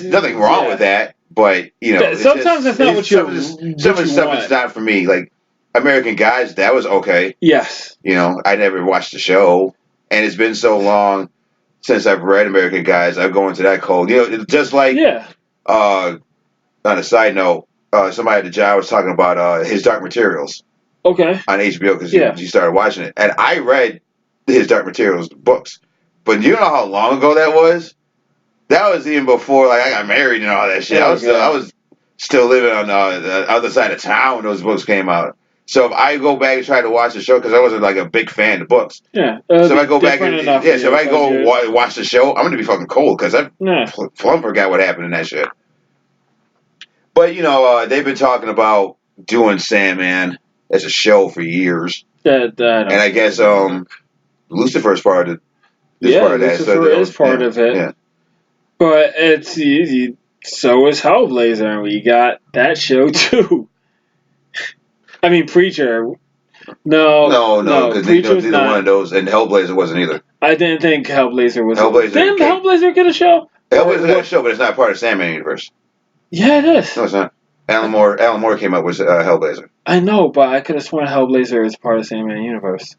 nothing wrong with that. But sometimes that's not what you want. Some of the stuff is not for me. Like American Gods, that was okay. Yes. I never watched the show, and it's been so long since I've read American Gods. I go into that cold. Just like on a side note, somebody at the job was talking about his Dark Materials. Okay. On HBO because he started watching it, and I read his Dark Materials books. But you know how long ago that was? That was even before I got married and all that shit. I was still living on the other side of town when those books came out. So if I go back and try to watch the show, because I wasn't like a big fan of books. Yeah. So if I go back and so if I go watch the show, I'm gonna be fucking cold because I plumb forgot what happened in that shit. But they've been talking about doing Sandman as a show for years. And I guess Lucifer's part of part of that. Lucifer is part of it. Yeah. But it's so is Hellblazer, and we got that show too. I mean, Preacher. No, because neither one of those, and Hellblazer wasn't either. I didn't think Hellblazer was. Didn't Hellblazer get a show? Hellblazer got a show, but it's not part of Sandman universe. Yeah, it is. No, it's not. Alan Moore came up with Hellblazer. I know, but I could have sworn Hellblazer is part of Sandman universe,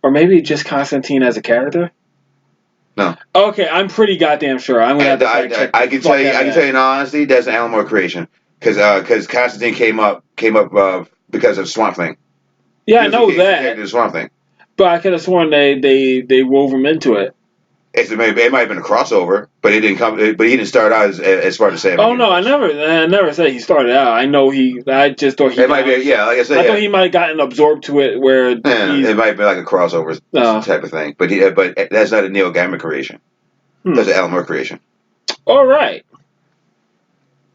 or maybe just Constantine as a character. No. Okay, I'm pretty goddamn sure. I'm gonna have to check. I can tell you. I can tell you in honesty, that's an Alan Moore creation because Constantine came up because of Swamp Thing. Yeah, I know that. The Swamp Thing. But I could have sworn they wove him into it. It might have been a crossover, but it didn't come. But he didn't start out as part of Sandman. Oh no, I never said he started out. I know I just thought he. It might be, like I said. I thought he might have gotten absorbed to it where. It might be like a crossover type of thing, but that's not a Neil Gaiman creation. That's an Alan Moore creation. All right.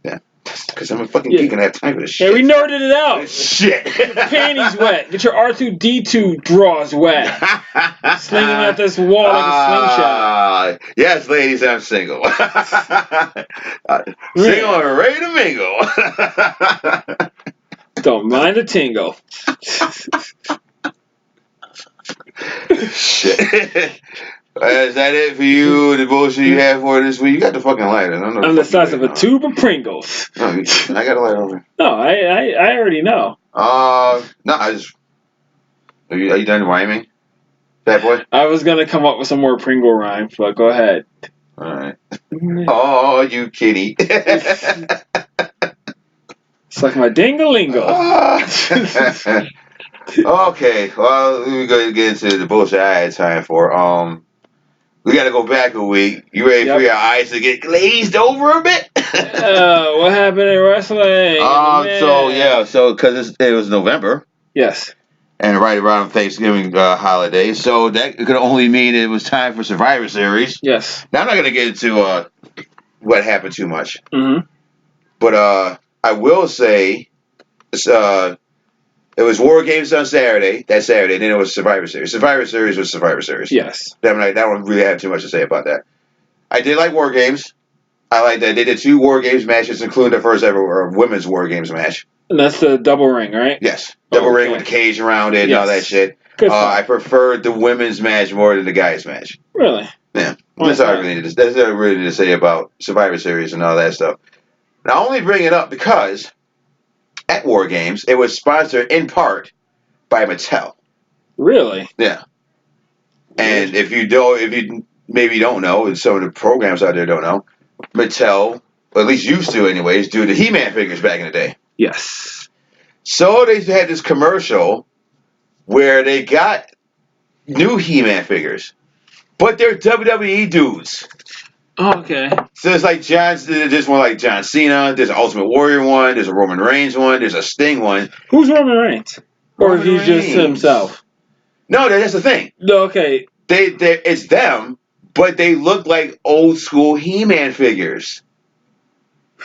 Yeah, because I'm a fucking geek and I have time for this shit. Yeah, we nerded it out. Shit. Get your panties wet. Get your R2-D2 drawers wet. Sling them at this wall like a slingshot. Yes, ladies, I'm single. Single and ready to mingle. Don't mind a tingle. Shit. Is that it for you? The bullshit you have for this week? You got the fucking lighter. I'm the size of a tube of Pringles. No, I got a lighter over. No, I already know. No, I just. Are you done rhyming, Fat Boy? I was gonna come up with some more Pringle rhymes, but go ahead. All right. Oh, you kitty. Suck my dingalingo. Okay, well, let me go get into the bullshit I had time for. We got to go back a week. You ready for your eyes to get glazed over a bit? What happened in wrestling? So because it was November. Yes. And right around Thanksgiving holiday, so that could only mean it was time for Survivor Series. Yes. Now I'm not gonna get into what happened too much, but I will say it was War Games on Saturday. That Saturday, and then it was Survivor Series. Survivor Series was Survivor Series. Yes. That one really have too much to say about that. I did like War Games. I like that they did 2 War Games matches, including the first ever women's War Games match. And that's the double ring, right? Yes, double ring with the cage around it and all that shit. Good I preferred the women's match more than the guys' match. Really? Yeah. That's all I really need to say about Survivor Series and all that stuff. Now, I only bring it up because at War Games, it was sponsored in part by Mattel. Really? Yeah. And if you maybe don't know, and some of the programs out there don't know, Mattel, or at least used to anyways, do the He-Man figures back in the day. Yes. So they had this commercial where they got new He-Man figures, but they're WWE dudes. Oh, okay. So it's like there's one like John Cena, there's an Ultimate Warrior one, there's a Roman Reigns one, there's a Sting one. Who's Roman Reigns? Or is he just himself? No, that's the thing. No, okay. It's them, but they look like old school He-Man figures.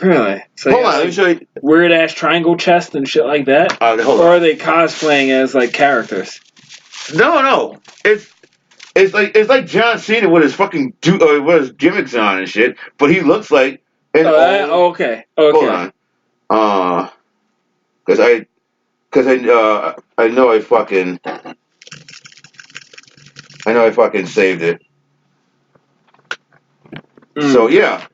Really? So hold on, let me show you. Weird ass triangle chest and shit like that? Hold or on. Are they cosplaying as like characters? No. It's like John Cena with his fucking with his gimmicks on and shit, but he looks like an old. Okay. Hold on. Because I know I fucking saved it. So yeah,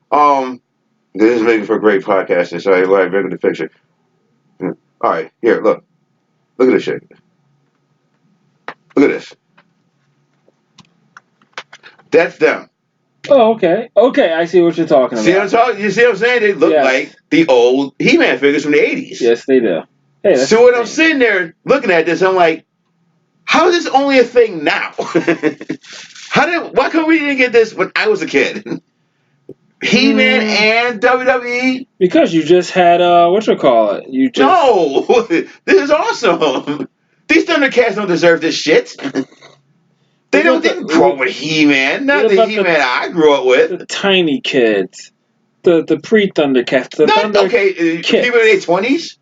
this is making for great podcasting. So I bring the picture. All right, here, look at this shit. Look at this. That's them. Oh, okay. Okay, I see what you're talking about. You see what I'm saying? They look like the old He-Man figures from the 80s. Yes, they do. Hey, so when I'm sitting there looking at this, I'm like, how is this only a thing now? Why come we didn't get this when I was a kid? He-Man and WWE? Because you just had whatchamacallit. No! This is awesome. These Thundercats don't deserve this shit. They didn't grow up with He-Man. Not the He-Man I grew up with. The tiny kids. The pre-Thundercats. People in their 20s?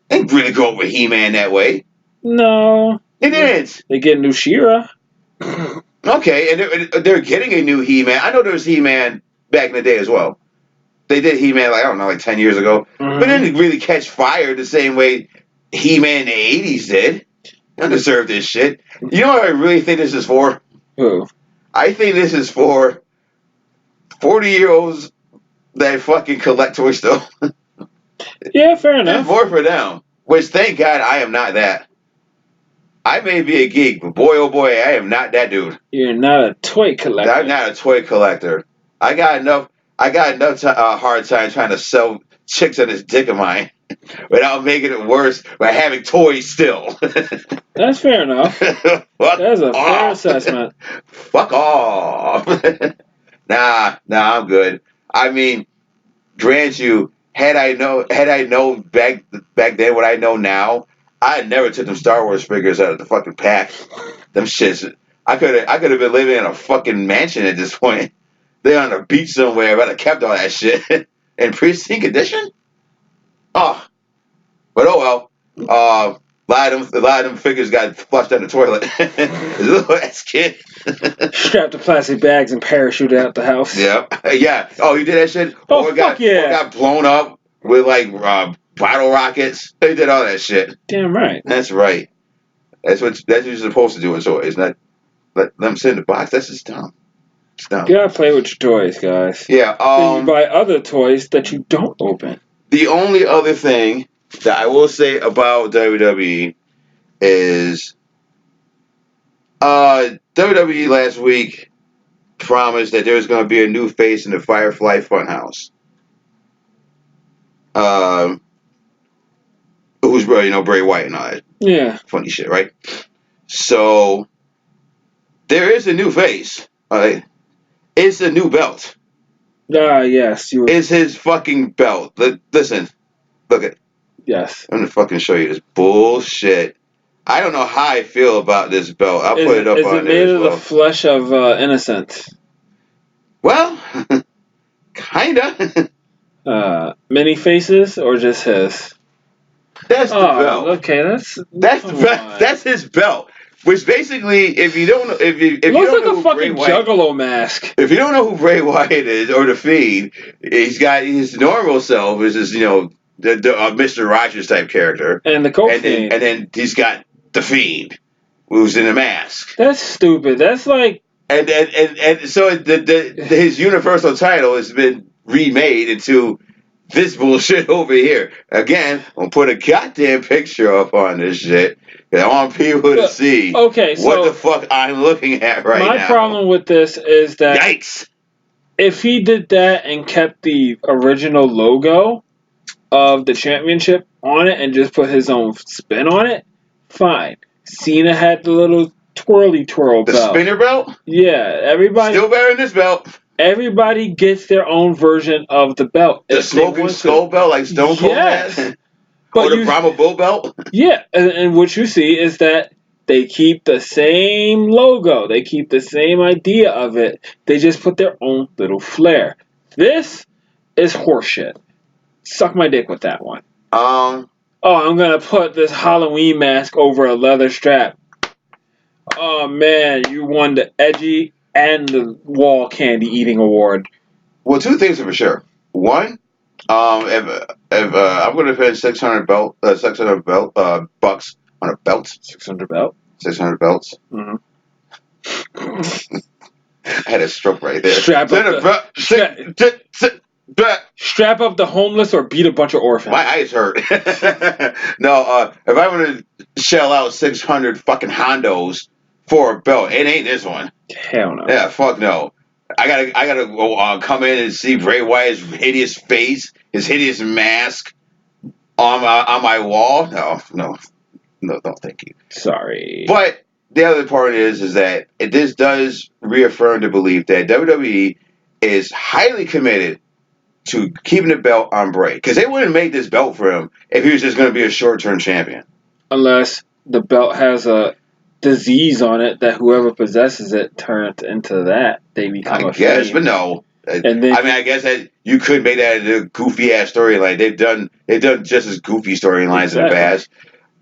They didn't really grow up with He-Man that way. No. They didn't. They get new She-Ra. Okay, and they're getting a new He-Man. I know there was He-Man back in the day as well. They did He-Man, like 10 years ago. But it didn't really catch fire the same way He-Man in the 80s did. They don't deserve this shit. You know what I really think this is for? Who? I think this is for 40-year-olds that fucking collect toys still. Yeah, fair enough. It's more for them. Which, thank God, I am not that. I may be a geek, but boy, oh boy, I am not that dude. You're not a toy collector. I'm not a toy collector. I got enough hard time trying to sell chicks on this dick of mine without making it worse by having toys still. That's fair enough. That's a fair assessment. Fuck off. Nah, I'm good. I mean, grant you, had I known back then what I know now, I never took them Star Wars figures out of the fucking pack. Them shits. I could have been living in a fucking mansion at this point. They're on a beach somewhere. I'd have kept all that shit in pristine condition. Oh, but oh well. A lot of them figures got flushed down the toilet. This little ass kid. Strapped to plastic bags and parachuted out the house. Yeah. Oh, you did that shit? Oh, fuck yeah. Or got blown up with like bottle rockets. They did all that shit. Damn right. That's right. That's what you're supposed to do in toys. Not let them sit in the box. That's just dumb. It's dumb. You gotta play with your toys, guys. Yeah. Then you buy other toys that you don't open. The only other thing that I will say about WWE is WWE last week promised that there was going to be a new face in the Firefly Funhouse. Who's Bray Wyatt and all that. Yeah. Funny shit, right? So there is a new face. It's a new belt. Yes. It's his fucking belt. Listen, look at. Yes. I'm gonna fucking show you this bullshit. I don't know how I feel about this belt. I'll put it up on there as well. Is it made of the flesh of innocence? Well, kinda. Many faces or just his? That's the belt. Okay, that's his belt. Which basically, if you don't know, if you looks don't like know a who fucking Bray Wyatt, Juggalo mask. If you don't know who Bray Wyatt is or the Fiend, he's got his normal self is his the Mr. Rogers type character, and the Fiend, and then he's got the Fiend, who's in a mask. That's stupid. That's like and so his universal title has been remade into this bullshit over here. Again, I'm gonna put a goddamn picture up on this shit. I want people to see what the fuck I'm looking at right now. My problem with this is that yikes. If he did that and kept the original logo of the championship on it and just put his own spin on it, fine. Cena had the little twirly twirl belt. The spinner belt? Yeah, everybody still wearing this belt. Everybody gets their own version of the belt. The smoking skull belt like Stone Cold has? Or the Brahma Bull belt? Yeah, and what you see is that they keep the same logo. They keep the same idea of it. They just put their own little flair. This is horseshit. Suck my dick with that one. I'm gonna put this Halloween mask over a leather strap. Oh man, you won the edgy and the wall candy eating award. Well, two things are for sure. One, if I'm gonna spend $600 bucks on a belt. 600 belt. 600 belts. Mm-hmm. I had a stroke right there. Strap up the homeless or beat a bunch of orphans. My eyes hurt. No, if I were to shell out 600 fucking hondos for a belt, it ain't this one. Hell no. Yeah, fuck no. I gotta come in and see Bray Wyatt's hideous face, his hideous mask on my wall. No, thank you. Sorry. But the other part is that this does reaffirm the belief that WWE is highly committed to keeping the belt on Bray. Because they wouldn't make this belt for him if he was just going to be a short-term champion. Unless the belt has a disease on it that whoever possesses it turns into that. They become I guess, but no. And then, I guess that you could make that a goofy-ass storyline. They've done just as goofy storylines in the past.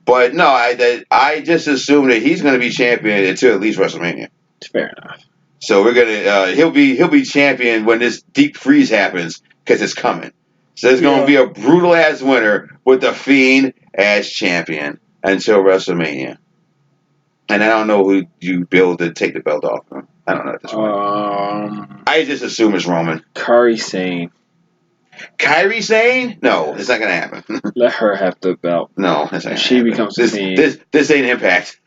But no, I just assume that he's going to be champion until at least WrestleMania. Fair enough. So we're gonna he'll be champion when this deep freeze happens because it's coming. So there's going to be a brutal ass winner with the Fiend as champion until WrestleMania. And I don't know who you build to take the belt off him. I don't know at this point. I just assume it's Roman. Kairi Sane. Kairi Sane? No, it's not gonna happen. Let her have the belt. No, that's not gonna she happen. Becomes the Fiend. This ain't Impact.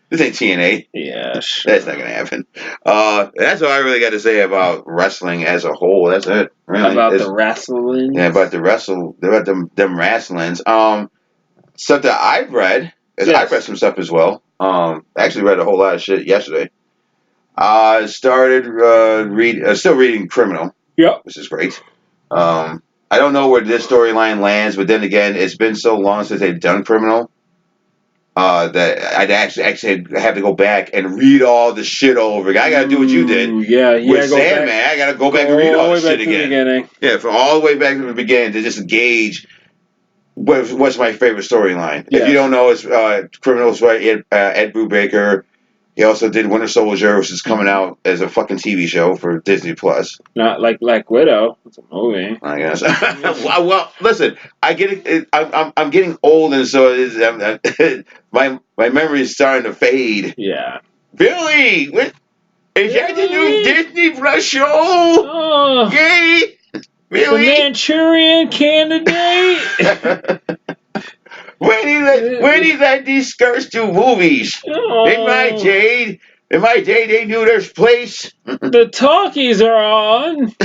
This ain't TNA. Yeah, sure. That's not gonna happen. That's all I really got to say about wrestling as a whole. That's it. Really. About the wrestling. Yeah, about them wrestlings. Stuff that I've read. I've read some stuff as well. I actually read a whole lot of shit yesterday. Started still reading Criminal. Yep. Which is great. I don't know where this storyline lands, but then again, it's been so long since they've done Criminal that I'd actually have to go back and read all the shit over again. I got to do what you did. Yeah, with Sandman. I got to go back and read all the shit again. Yeah, from all the way back to the beginning to just gauge what's my favorite storyline. Yes. If you don't know, it's Criminals by Ed Brubaker. He also did Winter Soldier, which is coming out as a fucking TV show for Disney Plus. Not like Black Widow. It's a movie. I guess. Well, listen, I get it. I'm getting old, and so my memory is starting to fade. Yeah. Billy, is that the new Disney Plus show? Oh. Yay! Billy? The Manchurian Candidate. When he let these skirts do movies? Oh. In my Jade, In my day, they knew their place. The talkies are on.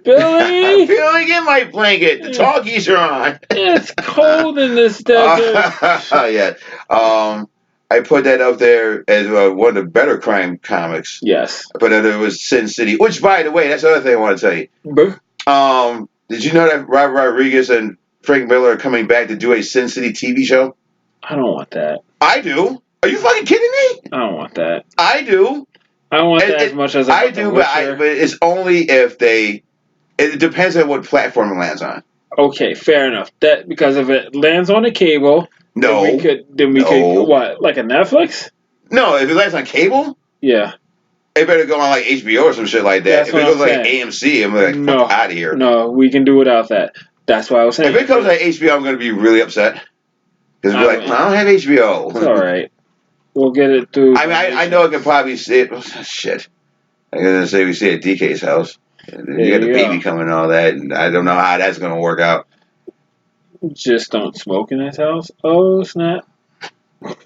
Billy, Billy, get my blanket. The talkies are on. It's cold in this desert. Yeah. I put that up there as one of the better crime comics. Yes. But it was Sin City, which, by the way, that's another thing I want to tell you. Did you know that Robert Rodriguez and Frank Miller are coming back to do a Sin City TV show? I don't want that. I do. Are you fucking kidding me? I don't want that. I do. I don't want that as much as I do, but it's only if they. It depends on what platform it lands on. Okay, fair enough. That because if it lands on a cable, no, then we could what, like a Netflix? No, if it lands on cable, yeah, it better go on like HBO or some shit like that. If it goes like AMC, I'm like, fuck out of here. No, we can do without that. That's why I was saying. If it comes on HBO, I'm going to be really upset because be like, no, I don't have HBO. It's all right. We'll get it through. I mean, I know I can probably see it. Shit. I'm going to say we see it at DK's house. You got the baby coming and all that, and I don't know how that's going to work out. Just don't smoke in his house. Oh, snap. But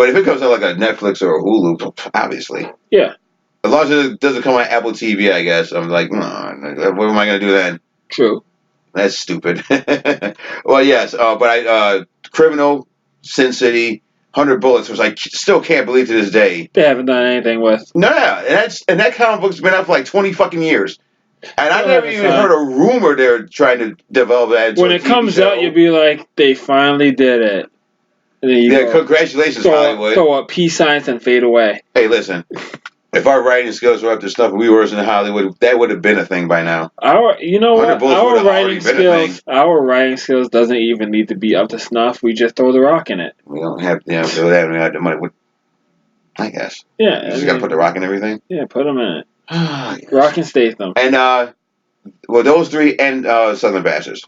if it comes on like a Netflix or a Hulu, obviously. Yeah. As long as it doesn't come on Apple TV, I guess. I'm like, what am I going to do then? True. That's stupid. Well, yes, but Criminal, Sin City, 100 Bullets, which I still can't believe to this day. They haven't done anything with. No, and that comic book's been out for like 20 fucking years. And I never even heard a rumor they're trying to develop that. When it comes out, you'll be like, they finally did it. Yeah, congratulations, Hollywood. Throw up peace signs and fade away. Hey, listen. If our writing skills were up to stuff we were in Hollywood, that would have been a thing by now. Our writing skills doesn't even need to be up to snuff. We just throw the rock in it. We don't have the money. I guess. Yeah. You just got to put the rock in everything? Yeah, put them in it. Rock and Statham. And, those three and Southern Bastards.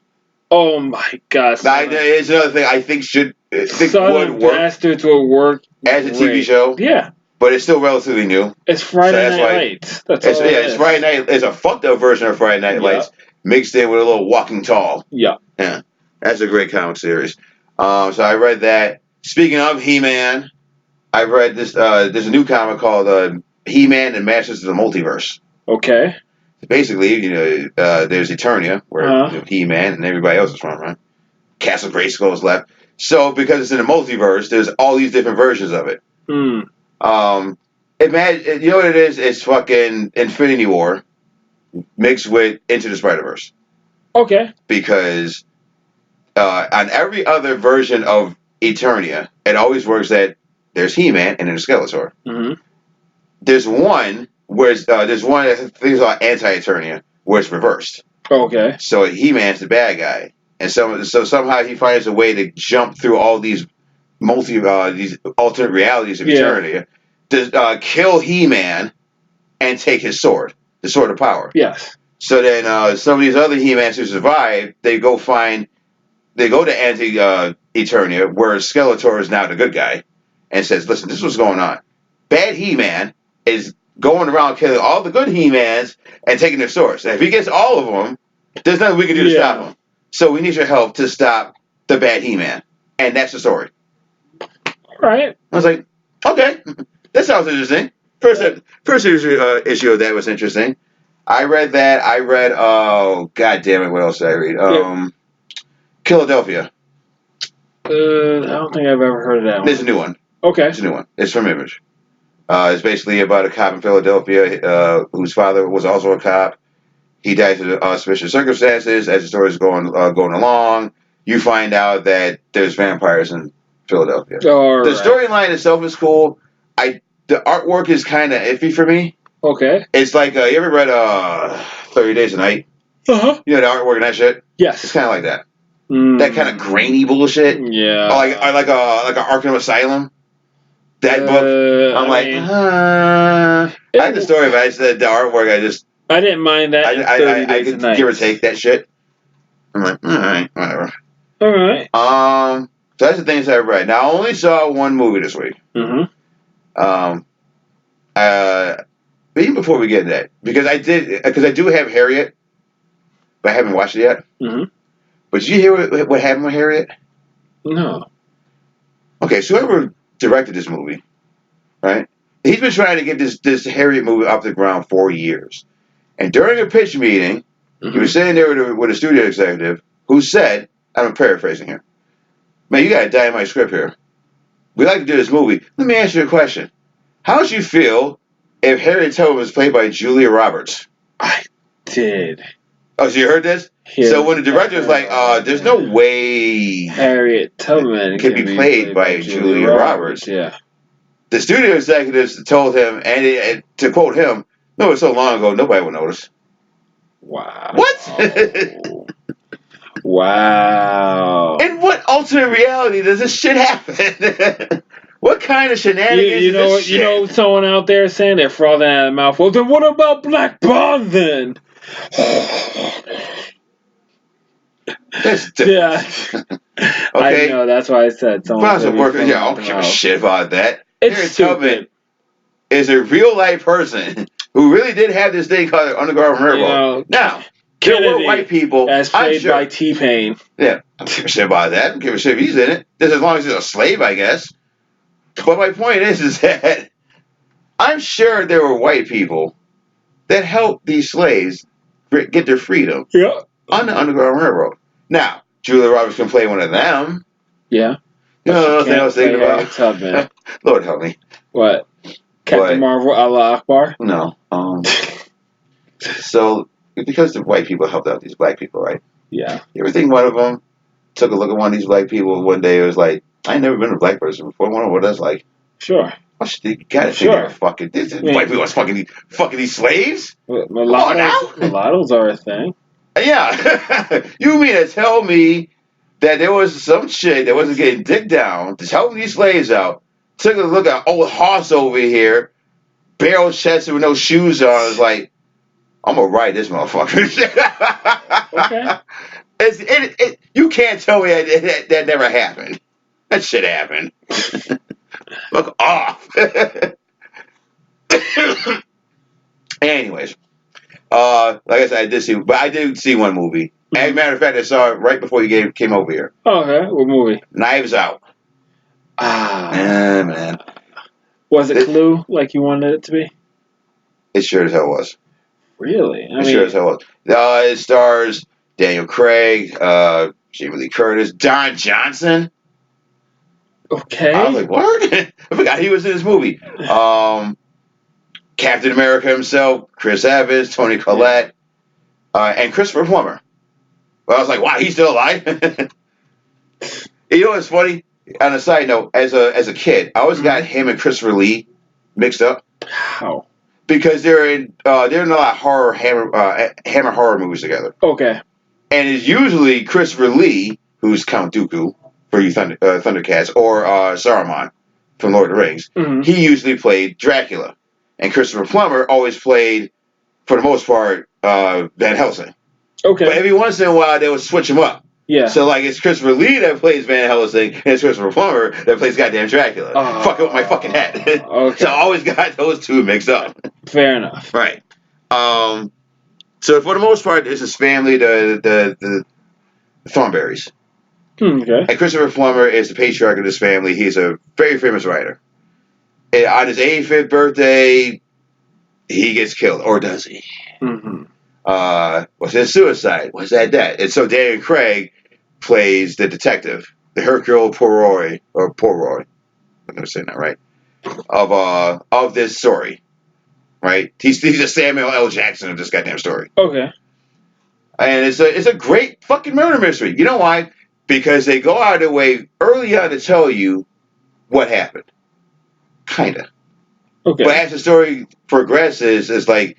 Oh my God! It's another thing I think Southern Bastards will work as a TV show. Yeah, but it's still relatively new. It's Friday Night Lights. It's Friday Night. It's a fucked up version of Friday Night Lights mixed in with a little Walking Tall. Yeah, that's a great comic series. So I read that. Speaking of He-Man, I read this. There's a new comic called He-Man and Masters of the Multiverse. Okay. Basically, there's Eternia, where He-Man and everybody else is from, right? Castle Grayskull is left. So, because it's in the multiverse, there's all these different versions of it. You know what it is? It's fucking Infinity War mixed with Into the Spider-Verse. Okay. Because on every other version of Eternia, it always works that there's He-Man and there's Skeletor. Mm-hmm. There's one where there's one I think it's called Anti-Eternia, where it's reversed. Okay. So He-Man's the bad guy, and so somehow he finds a way to jump through all these these alternate realities of Eternia to kill He-Man and take his sword, the Sword of Power. Yes. So then some of these other He-Mans who survive, they go to Anti-Eternia, where Skeletor is now the good guy, and says, "Listen, this is what's going on. Bad He-Man is going around killing all the good He-Mans and taking their swords. And if he gets all of them, there's nothing we can do to stop him. So we need your help to stop the bad He-Man." And that's the story. All right. I was like, okay, that sounds interesting. First issue of that was interesting. I read that. I read, oh, God damn it, what else did I read? Philadelphia. I don't think I've ever heard of that one. There's a new one. Okay. It's a new one. It's from Image. It's basically about a cop in Philadelphia whose father was also a cop. He dies under auspicious circumstances. As the story is going along, you find out that there's vampires in Philadelphia. The storyline itself is cool. The artwork is kind of iffy for me. Okay. It's like, you ever read 30 Days a Night? Uh-huh. You know the artwork and that shit? Yes. It's kind of like that. That kind of grainy bullshit. Yeah. Or like a Arkham Asylum. That book. I'm I like the story, but the artwork, I didn't mind that. I could give or take that shit. I'm like, all right, whatever. All right. So that's the things I read. Now, I only saw one movie this week. Mm-hmm. But even before we get into that, because I do have Harriet, but I haven't watched it yet. Mm-hmm. But did you hear what happened with Harriet? No. Okay, so whoever directed this movie right? He's been trying to get this Harriet movie off the ground for years. And during a pitch meeting, he was sitting there with a studio executive who said, I'm paraphrasing here, man, you got a dynamite script here. We like to do this movie. Let me ask you a question. How would you feel if Harriet Tubman was played by Julia Roberts? I did. Oh, so you heard this? So when the director was like, there's no way Harriet Tubman can be played by Julia Roberts. Yeah. The studio executives told him, and to quote him, no, it's so long ago, nobody will notice. Wow. What? Wow. In what alternate reality does this shit happen? What kind of shenanigans is this shit? You know someone out there saying they're frothing at the mouth. Well, then what about Black Bond then? That's yeah. Okay. I know, that's why I said someone. I don't give a shit about that. It's Harriet stupid. Tubman is a real life person who really did have this thing called the Underground Railroad. Now, there were white people. As played by T-Pain. Yeah, I don't give a shit about that. I don't give a shit if he's in it. Just as long as he's a slave, I guess. But my point is that I'm sure there were white people that helped these slaves get their freedom on the Underground Railroad. Now, Julia Roberts can play one of them. Yeah. You know what I was thinking about? Lord help me. What? Captain Marvel, Allah Akbar? No. So, because the white people helped out these black people, right? Yeah. You ever think one of them took a look at one of these black people one day and was like, I ain't never been a black person before. I wonder what that's like. Sure. You gotta think they're fucking. White people are fucking these slaves? Mulattoes are a thing. Yeah. You mean to tell me that there was some chick that wasn't getting dick down, just helping these slaves out, took a look at old Hoss over here, barrel chested with no shoes on, was like, I'm gonna ride this motherfucker. Okay. You can't tell me that never happened. That shit happened. Look off. Anyways, like I said, I did see one movie. As a matter of fact, I saw it right before you came over here. Okay, what movie? Knives Out. Man. Was it Clue like you wanted it to be? It sure as hell was. Really? Sure as hell was. It stars Daniel Craig, Jamie Lee Curtis, Don Johnson. Okay. I was like, what? I forgot he was in this movie. Captain America himself, Chris Evans, Toni Collette, and Christopher Plummer. Well, I was like, wow, he's still alive? You know what's funny? On a side note, as a kid, I always got him and Christopher Lee mixed up. How? Because they're in a lot of Hammer horror movies together. Okay. And it's usually Christopher Lee, who's Count Dooku for you Thundercats, or Saruman from Lord of the Rings. Mm-hmm. He usually played Dracula. And Christopher Plummer always played, for the most part, Van Helsing. Okay. But every once in a while, they would switch him up. Yeah. So, like, it's Christopher Lee that plays Van Helsing, and it's Christopher Plummer that plays goddamn Dracula. Fuck it with my fucking head. Okay. So I always got those two mixed up. Fair enough. Right. So for the most part, it's his family, the Thornberrys. Okay. And Christopher Plummer is the patriarch of this family. He's a very famous writer. And on his 85th birthday, he gets killed, or does he? Mm-hmm. Was it suicide? Was that? And so Daniel Craig plays the detective, the Hercule Poirot, I'm going to say that right, of this story, right? He's a Samuel L. Jackson of this goddamn story. Okay. And it's a great fucking murder mystery. You know why? Because they go out of their way early on to tell you what happened. Kinda. Okay. But as the story progresses, it's like,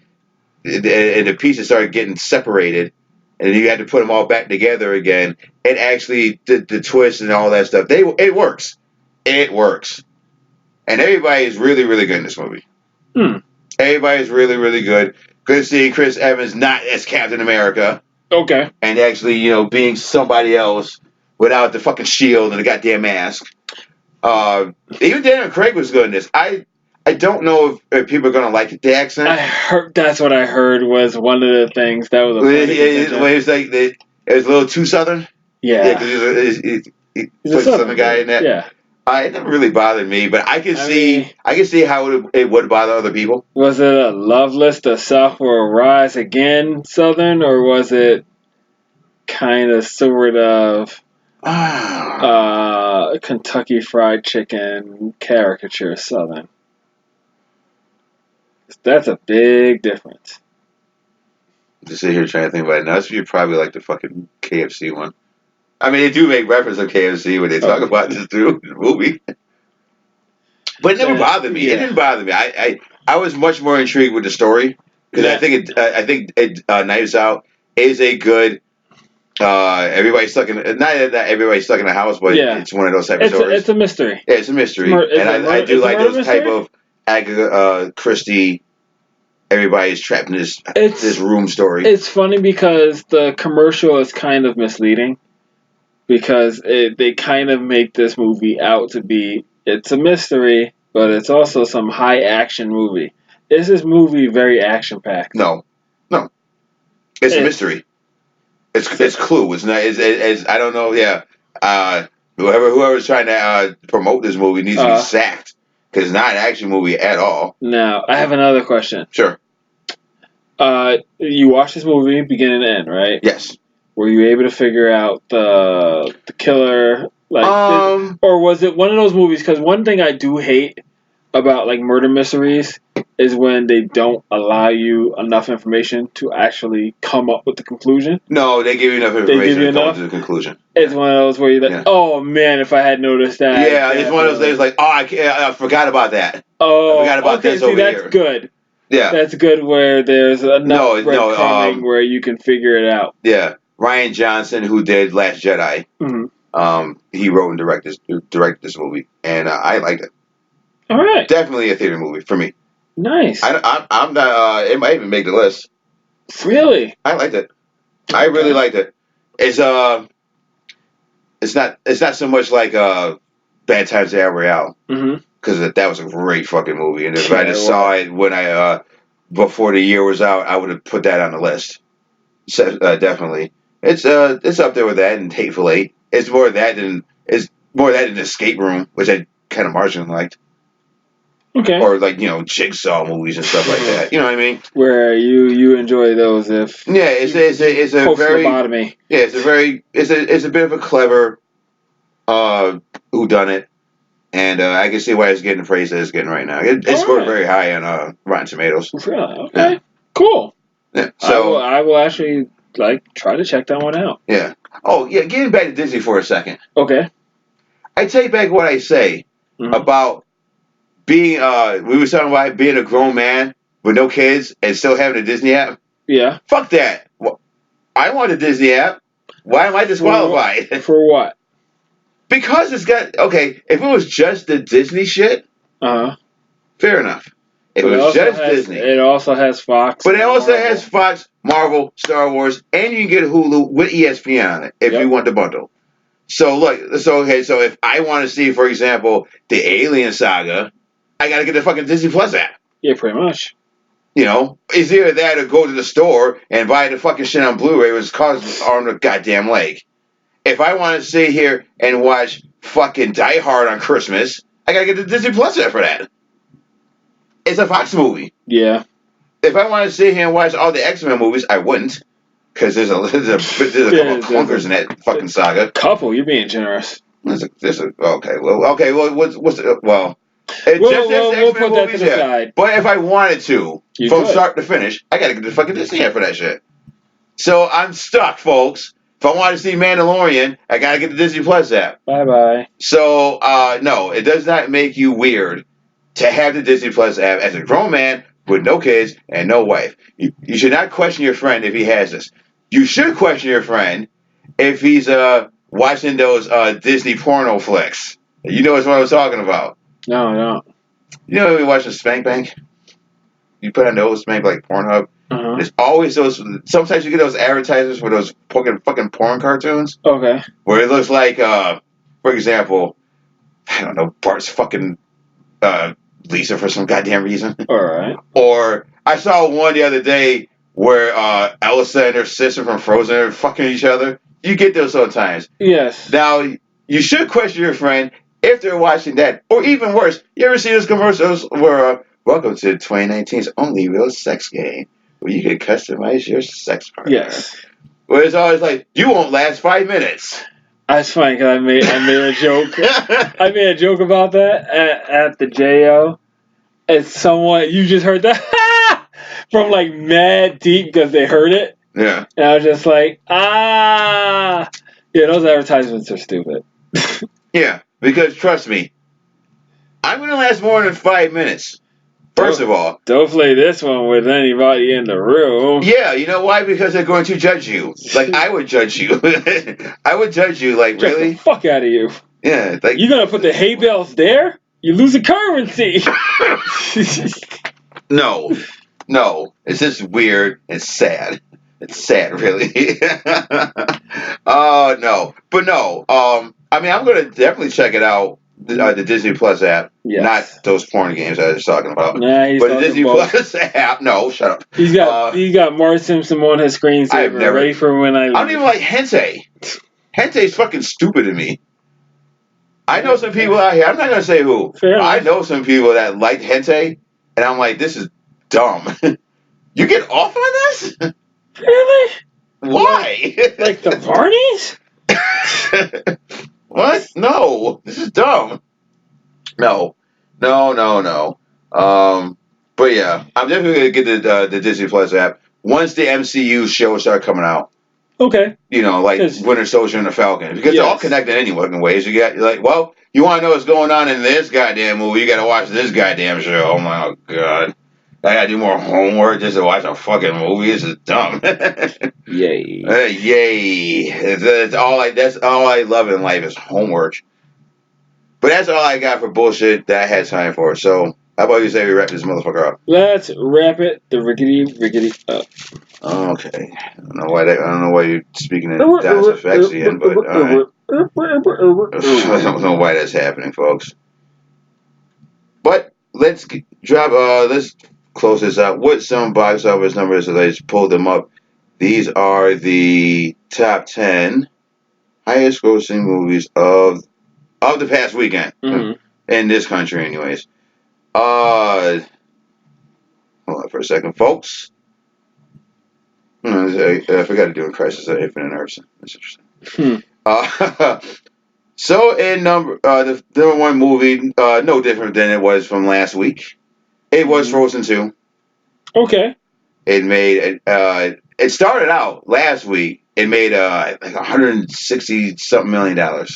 and the pieces started getting separated, and you had to put them all back together again. And actually, the twist and all that stuff, it works. It works. And everybody is really, really good in this movie. Everybody's really, really good. Good seeing Chris Evans not as Captain America. Okay. And actually, being somebody else without the fucking shield and the goddamn mask. Even Daniel Craig was good in this. I don't know if people are going to like the accent. I heard that's what I heard was one of the things that was a it was a little too southern. Yeah, because he's a Southern guy in that. Yeah. It never really bothered me, but I can see how it would bother other people. Was it a Loveless, the South will rise again Southern, or was it kind of sort of Kentucky Fried Chicken caricature Southern? That's a big difference. Just sit here trying to think about it. Now, you probably like the fucking KFC one. I mean, they do make reference to KFC when they talk about this movie. But it never bothered me. Yeah. It didn't bother me. I was much more intrigued with the story because I think Knives Out is a good. Everybody's stuck in not that everybody's stuck in a house, but it's one of those type of stories. It's a mystery. Yeah, it's a mystery, I do like those type of Agatha Christie. Everybody's trapped in this room story. It's funny because the commercial is kind of misleading because they kind of make this movie out to be it's a mystery, but it's also some high action movie. Is this movie very action packed? No, it's a mystery. It's Clue. It's not. It's I don't know. Yeah. Whoever's trying to promote this movie needs to be sacked because it's not an action movie at all. Now I have another question. Sure. You watched this movie beginning to end, right? Yes. Were you able to figure out the killer? Or was it one of those movies? Because one thing I do hate about like murder mysteries is when they don't allow you enough information to actually come up with the conclusion. No, they give you enough information to come to the conclusion. It's one of those where you're like, oh man, if I had noticed that. Yeah, it's one of those things like, I forgot about that. Oh, I forgot about this over that's here. Good. Yeah. That's good where there's enough breadcrumbing where you can figure it out. Yeah. Ryan Johnson, who did Last Jedi, he wrote and directed this movie, and I liked it. All right. Definitely a theater movie for me. Nice. I'm not. It might even make the list. Really? I liked it. I really liked it. It's not so much like Bad Times at El Royale because that was a great fucking movie, and if I just saw it when I before the year was out, I would have put that on the list. So, definitely, it's up there with that and Hateful Eight. It's more that than Escape Room, which I kind of marginally liked. Okay. Or like Jigsaw movies and stuff like that. You know what I mean? Where you enjoy those if it's a very lobotomy. Yeah, it's a bit of a clever whodunit, and I can see why it's getting the praise that it's getting right now. It scored very high on Rotten Tomatoes. Really? Okay. Yeah. Cool. Yeah. So I will actually try to check that one out. Yeah. Oh yeah. Getting back to Disney for a second. Okay. I take back what I say about being we were talking about being a grown man with no kids and still having a Disney app. Yeah. Fuck that. I want a Disney app. Why am I disqualified? For what? Because it's got if it was just the Disney shit, fair enough. If it was just Disney. It also has Fox. But it also has Fox, Marvel, Star Wars, and you can get Hulu with ESPN on it if you want the bundle. So look, so if I want to see, for example, the Alien Saga, I gotta get the fucking Disney Plus app. Yeah, pretty much. It's either that or go to the store and buy the fucking shit on Blu-ray, which costs an arm and a goddamn leg. If I want to sit here and watch fucking Die Hard on Christmas, I gotta get the Disney Plus app for that. It's a Fox movie. Yeah. If I want to sit here and watch all the X-Men movies, I wouldn't, because there's a couple of clunkers in that fucking saga. Couple? You're being generous. What's we'll put X-Men that to the side. But if I wanted to, from start to finish, I gotta get the fucking Disney app for that shit. So I'm stuck, folks. If I want to see Mandalorian, I gotta get the Disney Plus app. Bye. So no, it does not make you weird to have the Disney Plus app as a grown man with no kids and no wife. You should not question your friend if he has this. You should question your friend if he's watching those Disney porno flicks. You know what I'm talking about. No, I don't. You know when we watch the Spank Bank? You put on those Spank like Pornhub. There's always those. Sometimes you get those advertisements for those fucking porn cartoons. Okay. Where it looks like, for example, I don't know, Bart's fucking Lisa for some goddamn reason. All right. Or I saw one the other day where Elsa and her sister from Frozen are fucking each other. You get those sometimes. Yes. Now, you should question your friend if they're watching that, or even worse, you ever see those commercials where welcome to 2019's only real sex game, where you can customize your sex partner. Yes. Where it's always like, you won't last 5 minutes. That's funny because I made a joke. I made a joke about that at the JO. And someone, you just heard that from like mad deep because they heard it. Yeah. And I was just like, ah. Yeah, those advertisements are stupid. Yeah, because trust me, I'm going to last more than 5 minutes. First of all. Don't play this one with anybody in the room. Yeah, you know why? Because they're going to judge you. Like, I would judge you. I would judge you, like, Check really? the fuck out of you. Yeah. Like, You gonna put the hay bales there? You lose a currency. No. It's just weird and sad. It's sad, really. Oh, no. But no. I mean, I'm going to definitely check it out. The Disney Plus app. Yes. Not those porn games I was talking about. Nah, he's but the talking Disney about Plus app. No, shut up. He's got Marge Simpson on his screensaver ready for when I don't even like hentai. Hentai's fucking stupid to me. I know some people out here. I'm not going to say who. I know some people that like hentai, and I'm like, this is dumb. You get off on this? Really? Why? Like the Varnies? What? No. This is dumb. No. But yeah, I'm definitely going to get the Disney Plus app once the MCU shows start coming out. Okay. You know, like Winter Soldier and the Falcon. Because they're all connected anyway in ways. You want to know what's going on in this goddamn movie, you got to watch this goddamn show. Oh my god. I got to do more homework just to watch a fucking movie. This is dumb. Yay. Yay. That's all I love in life is homework. But that's all I got for bullshit that I had time for. So, how about you say we wrap this motherfucker up? Let's wrap it the rickety up. Okay. I don't know why you're speaking in Don's effects again, but alright. I don't know why that's happening, folks. But let's close this out with some box office numbers. So I just pulled them up. These are the top 10 highest grossing movies of the past weekend. In this country, anyways. Hold on for a second, folks. I forgot to do a Crisis on Infinite Earths. That's interesting. So in the number one movie, no different than it was from last week. It was Frozen 2. Okay. It made it started out last week. It made like $160 million.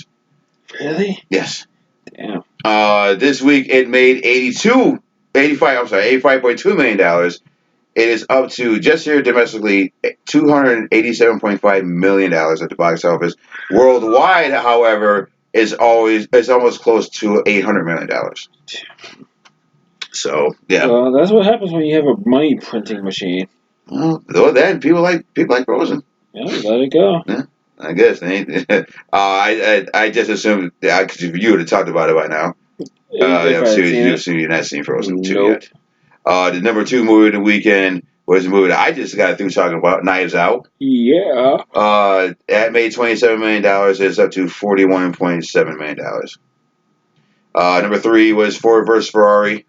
Really? Yes. Damn. This week it made $85.2 million. It is up to just here domestically $287.5 million at the box office. Worldwide, however, it's almost close to $800 million. So yeah. Well, that's what happens when you have a money printing machine. Well, though then people like Frozen. Yeah, let it go. Yeah, I guess. I just assumed because you would have talked about it by now. You've not seen Frozen 2 yet. The number 2 movie of the weekend was a movie that I just got through talking about, Knives Out. Yeah. That made $27 million. It's up to $41.7 million. Number 3 was Ford vs. Ferrari,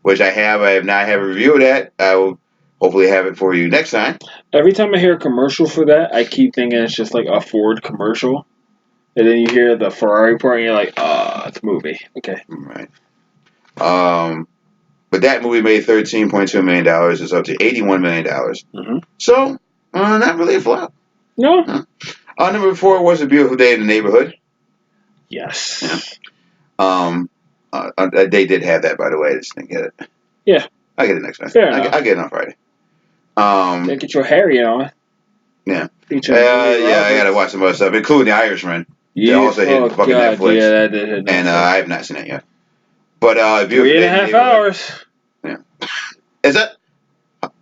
which I have not had a review of that. I will hopefully have it for you next time. Every time I hear a commercial for that, I keep thinking it's just like a Ford commercial. And then you hear the Ferrari part and you're like, it's a movie. Okay. Right. But that movie made $13.2 million. It's up to $81 million. So, not really a flop. No. Number 4 was A Beautiful Day in the Neighborhood. Yes. Yeah. They did have that, by the way. I just didn't get it. Yeah. I'll get it next time. I'll get it on Friday. Gotta get your Harry on. Yeah. I gotta watch some other stuff, including The Irishman. Yeah. They also hit fucking Netflix. Yeah, that did hit Netflix. And I have not seen it yet. But 3.5 hours. Yeah. Is that?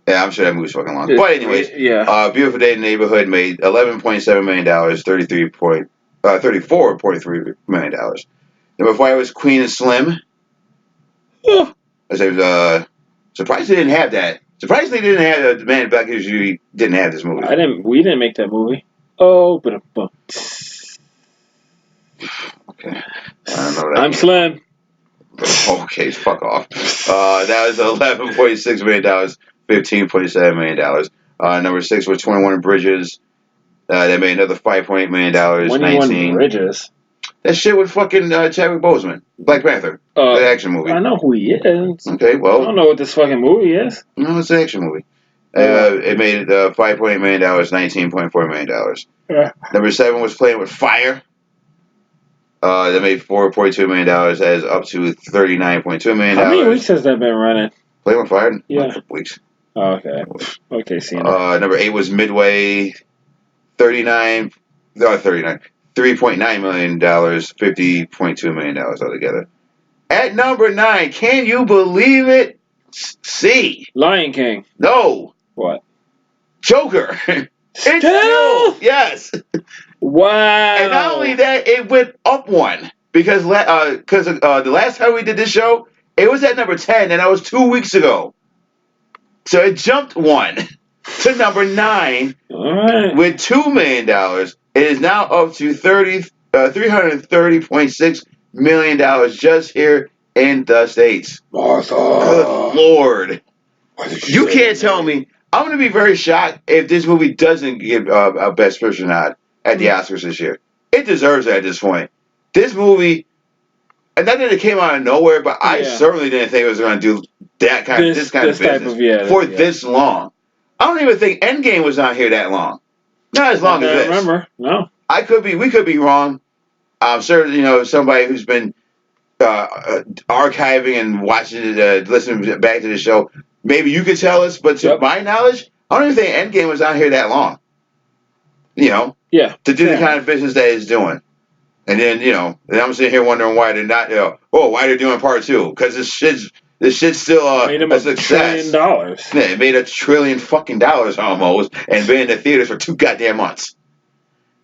Yeah, I'm sure that movie's fucking long. But anyways, Beautiful Day in the Neighborhood made $11.7 million, $34.3 million. Number 5 was Queen and Slim. I was surprised they didn't have that. Surprised they didn't have the Man Back Usually didn't have this movie. We didn't make that movie. Oh, but Okay. I don't know that. I'm Slim. Okay, fuck off. That was $11.6 million, $15.7 million. Number 6 was 21 Bridges. They made another $5.8 million. 21 Bridges. That shit with fucking Chadwick Boseman, Black Panther, the action movie. I know who he is. Okay, well, I don't know what this fucking movie is. No, it's an action movie. It made $5.8 million, $19.4 million. Number 7 was Playing with Fire. That made $4.2 million. That is up to $39.2 million. How many weeks has that been running? Playing with Fire? Yeah. A couple weeks. Oh, okay. Okay, Cena. Number 8 was Midway. $3.9 million, $50.2 million altogether. At number 9, can you believe it? C. Lion King. No. What? Joker. Still? Yes. Wow. And not only that, it went up one. Because the last time we did this show, it was at number 10, and that was 2 weeks ago. So it jumped one to number 9 with $2 million. It is now up to $330.6 million just here in the States. Martha. Good Lord. You can't tell me. I'm going to be very shocked if this movie doesn't get a Best Picture nod at the Oscars this year. It deserves it at this point. This movie, and not that it came out of nowhere, but I certainly didn't think it was going to do this kind of business for this long. I don't even think Endgame was on here that long. Not as long as this. I remember. No. We could be wrong. I'm sure, somebody who's been archiving and watching it, listening back to the show, maybe you could tell us, but to my knowledge, I don't even think Endgame was on here that long. To do the kind of business that it's doing. And then, and I'm sitting here wondering why they're not, why they're doing part 2. Because this shit's still made a success. $1 trillion. Yeah, it made $1 trillion fucking dollars almost, and been in the theaters for 2 goddamn months.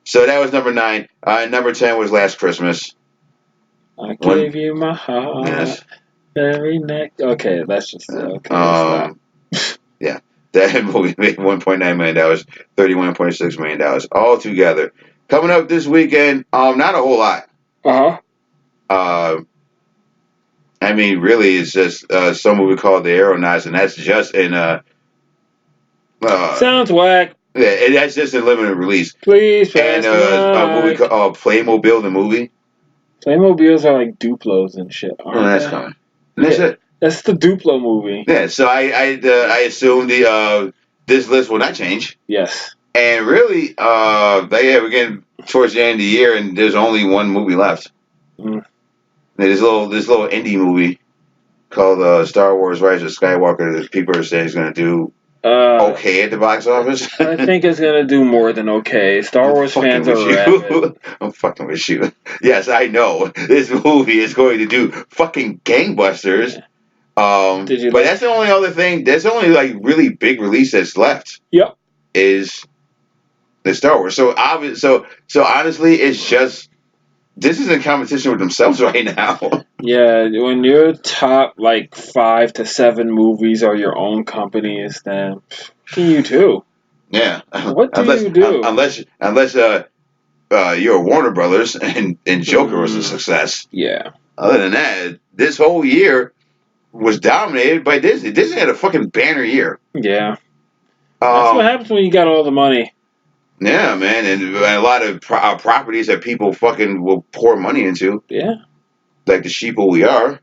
So that was number 9. Number 10 was Last Christmas. I gave you my heart. Yes. Very next. Okay, that's just okay. Yeah, that movie made $1.9 million, $31.6 million all together. Coming up this weekend, not a whole lot. I mean, really, it's just some movie called The Aeronauts, and that's just in sounds whack. Yeah, that's just in limited release. Please, and a movie called Playmobil, the movie. Playmobils are like Duplos and shit. That's coming. That's it. That's the Duplo movie. Yeah, so I assume this list will not change. Yes. And really, we're getting towards the end of the year, and there's only one movie left. This little indie movie called Star Wars: Rise of Skywalker that people are saying is going to do okay at the box office. I think it's going to do more than okay. Star Wars fans are rabid. I'm fucking with you. Yes, I know. This movie is going to do fucking gangbusters. Yeah. But that's the only other thing. There's only like really big release that's left. Yep. Is the Star Wars. So honestly, it's just this is in competition with themselves right now. Yeah, when your top like 5 to 7 movies are your own companies, then you too. Yeah. What do you do? Unless you're Warner Brothers and Joker was a success. Yeah. Other than that, this whole year was dominated by Disney. Disney had a fucking banner year. Yeah. That's what happens when you got all the money. Yeah, man, and a lot of properties that people fucking will pour money into. Yeah. Like the sheeple we are,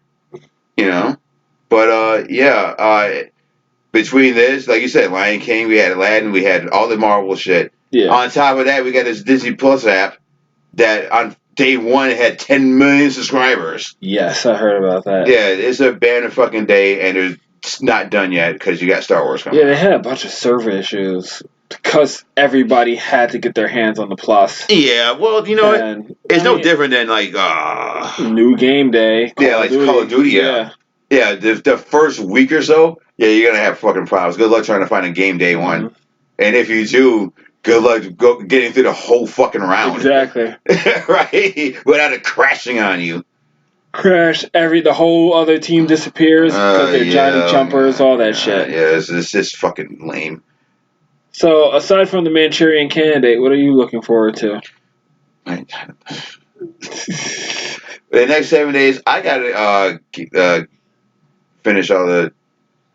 But, between this, like you said, Lion King, we had Aladdin, we had all the Marvel shit. Yeah. On top of that, we got this Disney Plus app that on day 1 had 10 million subscribers. Yes, I heard about that. Yeah, it's a banner fucking day, and it's not done yet because you got Star Wars coming. Yeah, they had a bunch of server issues because everybody had to get their hands on the Plus. Yeah, well, it's no different than like New Game Day. Call of Duty. Yeah, the first week or so, you're gonna have fucking problems. Good luck trying to find a game day one, and if you do, good luck getting through the whole fucking round. Exactly. Right, without it crashing on you. Crash, the whole other team disappears because they're Johnny Jumpers, all that shit. Yeah, it's just fucking lame. So, aside from the Manchurian Candidate, what are you looking forward to? The next 7 days, I gotta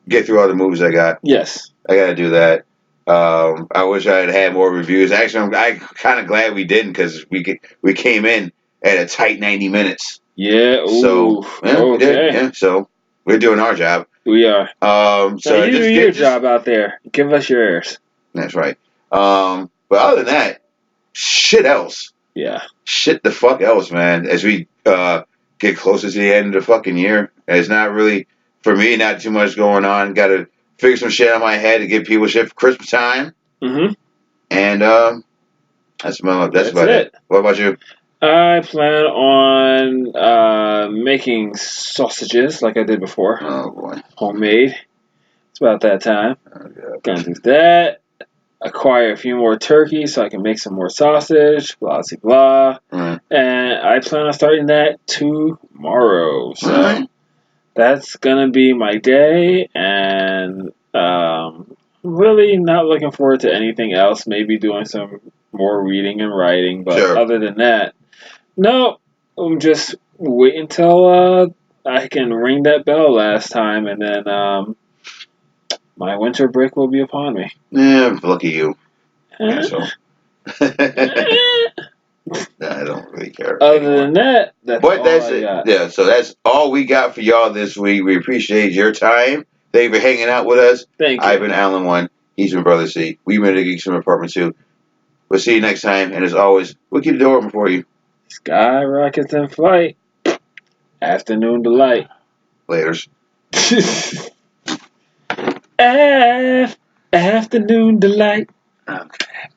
get through all the movies I got. Yes. I gotta do that. I wish I had more reviews. Actually, I'm kind of glad we didn't because we came in at a tight 90 minutes. Yeah. So we did. Yeah. So we're doing our job. We are. So now you do your job out there. Give us yours. That's right. But other than that, shit else. Yeah. Shit the fuck else, man. As we get closer to the end of the fucking year, it's not really for me. Not too much going on. Got to figure some shit out my head to give people shit for Christmas time. Mm-hmm. And that's about it. What about you? I plan on making sausages like I did before. Oh boy, homemade. It's about that time. Okay. Gonna do that. Acquire a few more turkeys so I can make some more sausage. Blah blah blah. Right. And I plan on starting that tomorrow. So right. that's gonna be my day, and really not looking forward to anything else. Maybe doing some more reading and writing, but other than that, no. I'm just waiting until I can ring that bell last time, and then my winter break will be upon me. Yeah, lucky you. Asshole. I don't really care. Other than that, that's all that's I it. got. Yeah, so that's all we got for y'all this week. We appreciate your time. Thank you for hanging out with us. Thank you. I've been Alan 1. He's been Brother C. We've been the Geeks from Apartment 2. We'll see you next time. And as always, we'll keep the door open for you. Sky rockets in flight. Afternoon delight. Laters. Afternoon delight. Okay.